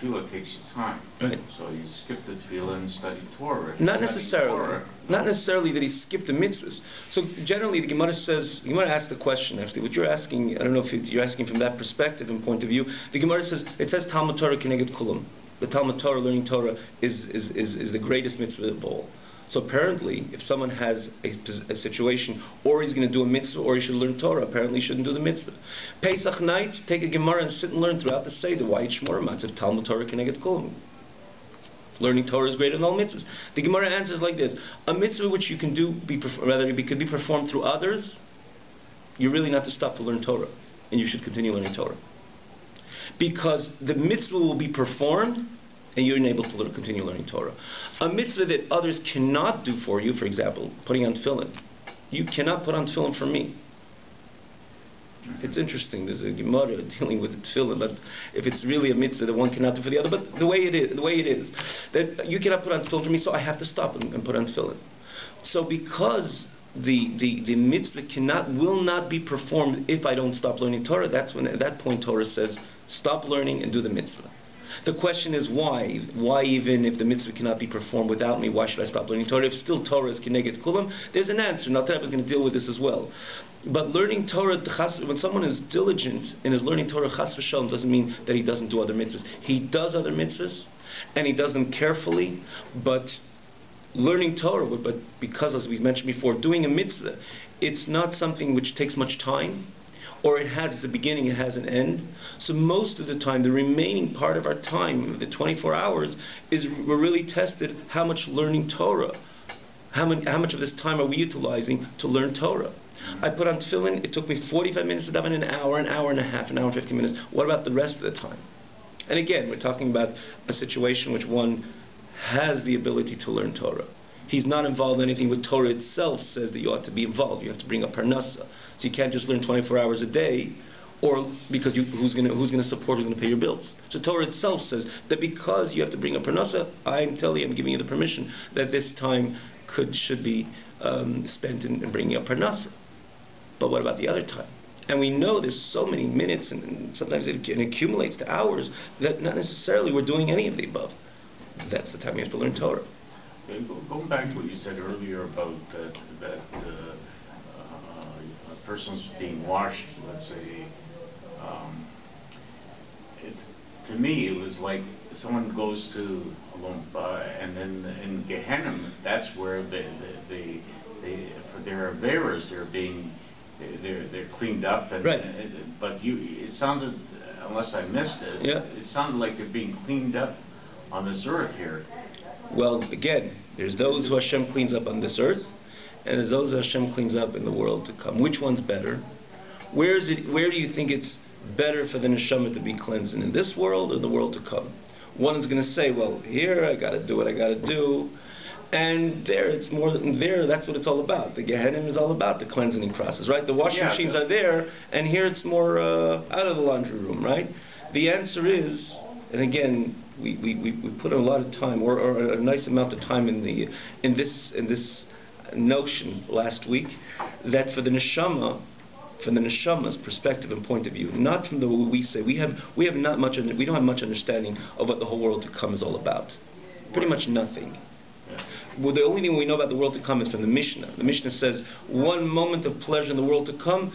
[SPEAKER 2] tefillah takes time.
[SPEAKER 1] Right.
[SPEAKER 2] So you skip the tefillah and study Torah.
[SPEAKER 1] Not necessarily. Not necessarily that he skipped the mitzvahs. So generally, the Gemara says, the Gemara asked the question, actually, what you're asking, I don't know if you're asking from that perspective and point of view. The Gemara says, it says Talmud Torah keneged kulam. The Talmud Torah, learning Torah, is the greatest mitzvah of all. So apparently, if someone has a situation, or he's going to do a mitzvah, or he should learn Torah, apparently he shouldn't do the mitzvah. Pesach night, take a Gemara and sit and learn throughout the Seder. Why Shmor Matzav Talmud Torah keneged kulam? Learning Torah is greater than all mitzvahs. The Gemara answers like this: a mitzvah which you can do, could be performed through others, you're really not to stop to learn Torah, and you should continue learning Torah, because the mitzvah will be performed, and you're enabled to continue learning Torah. A mitzvah that others cannot do for you, for example, putting on tefillin. You cannot put on tefillin for me. It's interesting. There's a Gemara dealing with the tefillin, but if it's really a mitzvah that one cannot do for the other, but the way it is, that you cannot put on tefillin for me, so I have to stop and put on tefillin. So because the mitzvah will not be performed if I don't stop learning Torah, that's when at that point Torah says stop learning and do the mitzvah. The question is why? Why even if the mitzvah cannot be performed without me, why should I stop learning Torah? If still Torah is keneged kulam, there's an answer. Now Rebbe is going to deal with this as well. But learning Torah, when someone is diligent in his learning Torah, chas v'shalom, doesn't mean that he doesn't do other mitzvahs. He does other mitzvahs, and he does them carefully, but learning Torah, but because, as we mentioned before, doing a mitzvah, it's not something which takes much time, or it has a beginning, it has an end. So most of the time, the remaining part of our time, the 24 hours, we're really tested how much learning Torah, how much of this time are we utilizing to learn Torah. I put on tefillin, it took me 45 minutes to daven, an hour and a half, an hour and 50 minutes. What about the rest of the time? And again, we're talking about a situation which one has the ability to learn Torah. He's not involved in anything with Torah itself says that you ought to be involved. You have to bring up parnasa. So you can't just learn 24 hours a day, or because who's going to support, who's going to pay your bills. So Torah itself says that because you have to bring up parnasa, I'm giving you the permission that this time should be spent in bringing up parnasa. But what about the other time? And we know there's so many minutes, and sometimes it accumulates to hours, that not necessarily we're doing any of the above. That's the time we have to learn Torah.
[SPEAKER 2] Going back to what you said earlier about that a person's being washed, let's say, to me it was like someone goes to a lumpa, and then in Gehenna, that's where they for their averas, they're cleaned up, and,
[SPEAKER 1] right.
[SPEAKER 2] But it sounded, unless I missed it,
[SPEAKER 1] yeah.
[SPEAKER 2] It sounded like they're being cleaned up on this earth here.
[SPEAKER 1] Well, again, there's those who Hashem cleans up on this earth, and there's those who Hashem cleans up in the world to come. Which one's better? Where do you think it's better for the neshama to be cleansed, in this world or the world to come? One is going to say, well, here I got to do what I got to do, and there it's more. There, that's what it's all about. The Gehenna is all about the cleansing process, right? The washing machines are there, and here it's more out of the laundry room, right? The answer is, and again, we put a lot of time, or a nice amount of time in this notion last week, that for the neshama, from the neshama's perspective and point of view, not from the way we say, we don't have much understanding of what the whole world to come is all about. Pretty much nothing. Well, the only thing we know about the world to come is from the Mishnah. The Mishnah says one moment of pleasure in the world to come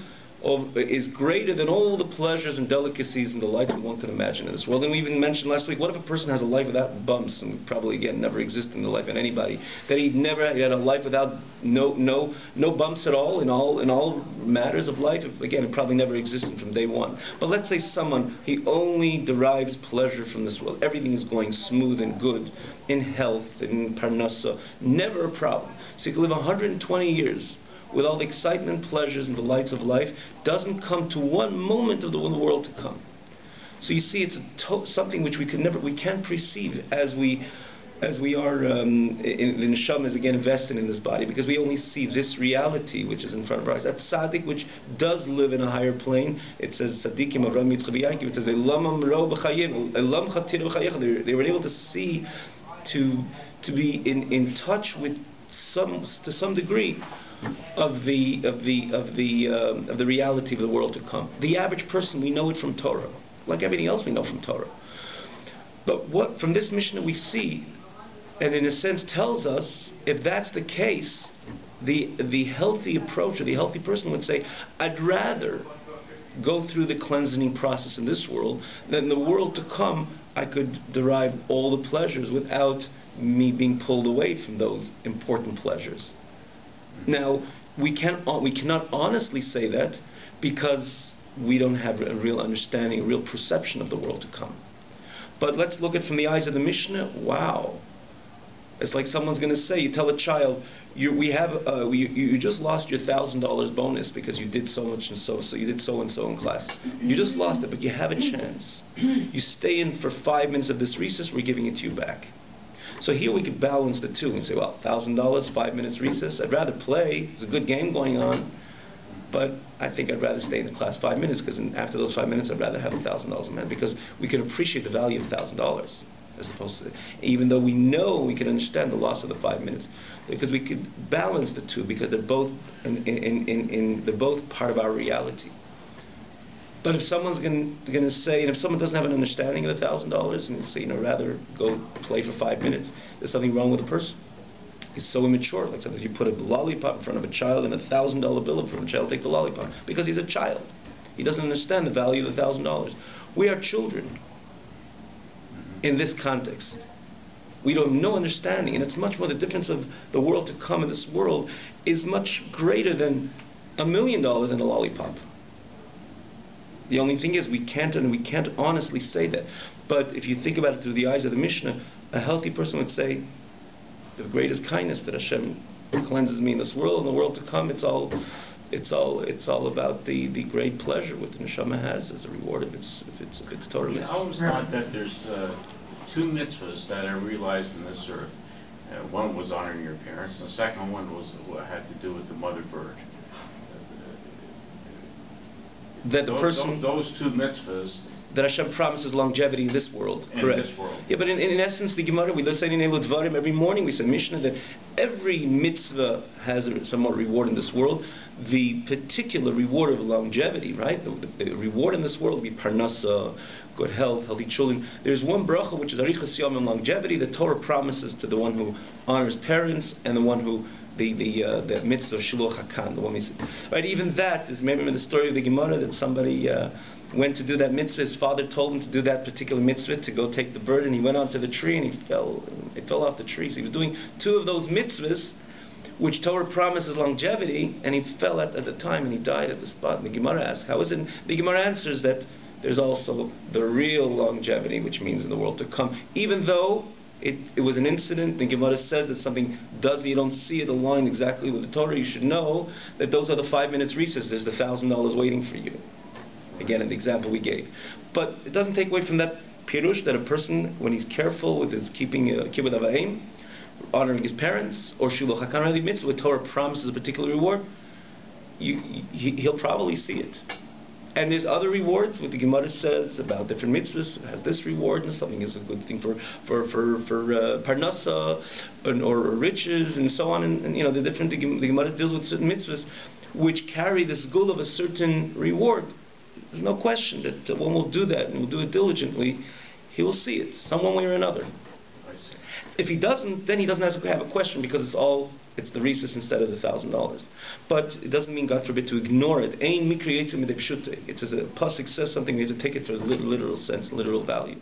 [SPEAKER 1] is greater than all the pleasures and delicacies and delights that one can imagine in this world. And we even mentioned last week, what if a person has a life without bumps, and probably again never exist in the life of anybody, that he had a life without no bumps at all in all matters of life? Again, it probably never existed from day one. But let's say someone, he only derives pleasure from this world. Everything is going smooth and good in health, in parnasa, never a problem. So you can live 120 years with all the excitement, pleasures, and delights of life, doesn't come to one moment of the world to come. So you see, it's something which we can't perceive as we are. The neshama is again invested in this body, because we only see this reality which is in front of our eyes. That tzaddik which does live in a higher plane, it says tzaddikim Avraham Yitzchak Yaakov. It says elam amro b'chayim, elam chatiru b'chayecha. They were able to see, to be in touch with to some degree of the reality of the world to come. The average person, we know it from Torah, like everything else we know from Torah. But what from this Mishnah we see, and in a sense tells us, if that's the case, the healthy approach, or the healthy person would say, I'd rather go through the cleansing process in this world than in the world to come I could derive all the pleasures without me being pulled away from those important pleasures. Now, we cannot honestly say that, because we don't have a real understanding, a real perception of the world to come. But let's look at from the eyes of the Mishnah. Wow. It's like someone's going to say, you tell a child, you just lost your $1,000 bonus because you did so much and so you did so and so in class. You just lost it, but you have a chance. You stay in for 5 minutes of this recess, we're giving it to you back. So here we could balance the two and say, well, $1,000, 5 minutes recess. I'd rather play. There's a good game going on, but I think I'd rather stay in the class 5 minutes, because after those 5 minutes, I'd rather have $1,000 a man, because we can appreciate the value of $1,000. As opposed to, even though we know, we can understand the loss of the 5 minutes, because we could balance the two, because they're both they're both part of our reality. But if someone's going to say, and if someone doesn't have an understanding of the $1,000, and they say, rather go play for 5 minutes, there's something wrong with the person. He's so immature. Like sometimes you put a lollipop in front of a child and a $1,000 bill in front of a child, take the lollipop, because he's a child. He doesn't understand the value of the $1,000. We are children. In this context, we don't have no understanding, and it's much more the difference of the world to come in this world is much greater than $1 million in a lollipop. The only thing is we can't honestly say that. But if you think about it through the eyes of the Mishnah, a healthy person would say, the greatest kindness that Hashem cleanses me in this world, and the world to come, it's all about the great pleasure what the neshama has as a reward if it's Torah mitzvahs.
[SPEAKER 2] I always thought that there's two mitzvahs that I realized in this earth. One was honoring your parents, and the second one had to do with the mother bird.
[SPEAKER 1] That the person,
[SPEAKER 2] those two mitzvahs,
[SPEAKER 1] that Hashem promises longevity in this world.
[SPEAKER 2] Correct. In this world.
[SPEAKER 1] Yeah, but in essence, the Gemara, we say in Dvarim every morning, we say Mishnah, that every mitzvah has some more reward in this world. The particular reward of longevity, right? The reward in this world will be parnasa, good health, healthy children. There's one bracha which is arichas yom and longevity. The Torah promises to the one who honors parents and the one who the mitzvah shiluch hakan, the one we see. Right? Even that is, maybe in the story of the Gemara, that somebody went to do that mitzvah. His father told him to do that particular mitzvah, to go take the bird, and he went onto the tree and it fell off the tree. So he was doing two of those mitzvahs which Torah promises longevity, and he fell at the time and he died at the spot. And the Gemara asks, how is it? The Gemara answers that there's also the real longevity, which means in the world to come. Even though it was an incident, the Gemara says if something does, you don't see it aligned exactly with the Torah, you should know that those are the 5 minutes recess. There's the $1,000 waiting for you. Again, in the example we gave. But it doesn't take away from that pirush that a person, when he's careful with his keeping kibbud avayim, honoring his parents, or shiluch hakan, the mitzvah, where Torah promises a particular reward, he'll probably see it. And there's other rewards, what the Gemara says about different mitzvahs. It has this reward, and something is a good thing for parnasa or riches and so on. And the Gemara deals with certain mitzvahs which carry this gul of a certain reward. There's no question that one will do that and will do it diligently. He will see it, some one way or another. If he doesn't, then he doesn't have a question, because it's the recess instead of the $1,000. But it doesn't mean, God forbid, to ignore it. Ein mikri yitzim midei pshutei. It's as a pasuk says something, we have to take it for the literal sense, literal value.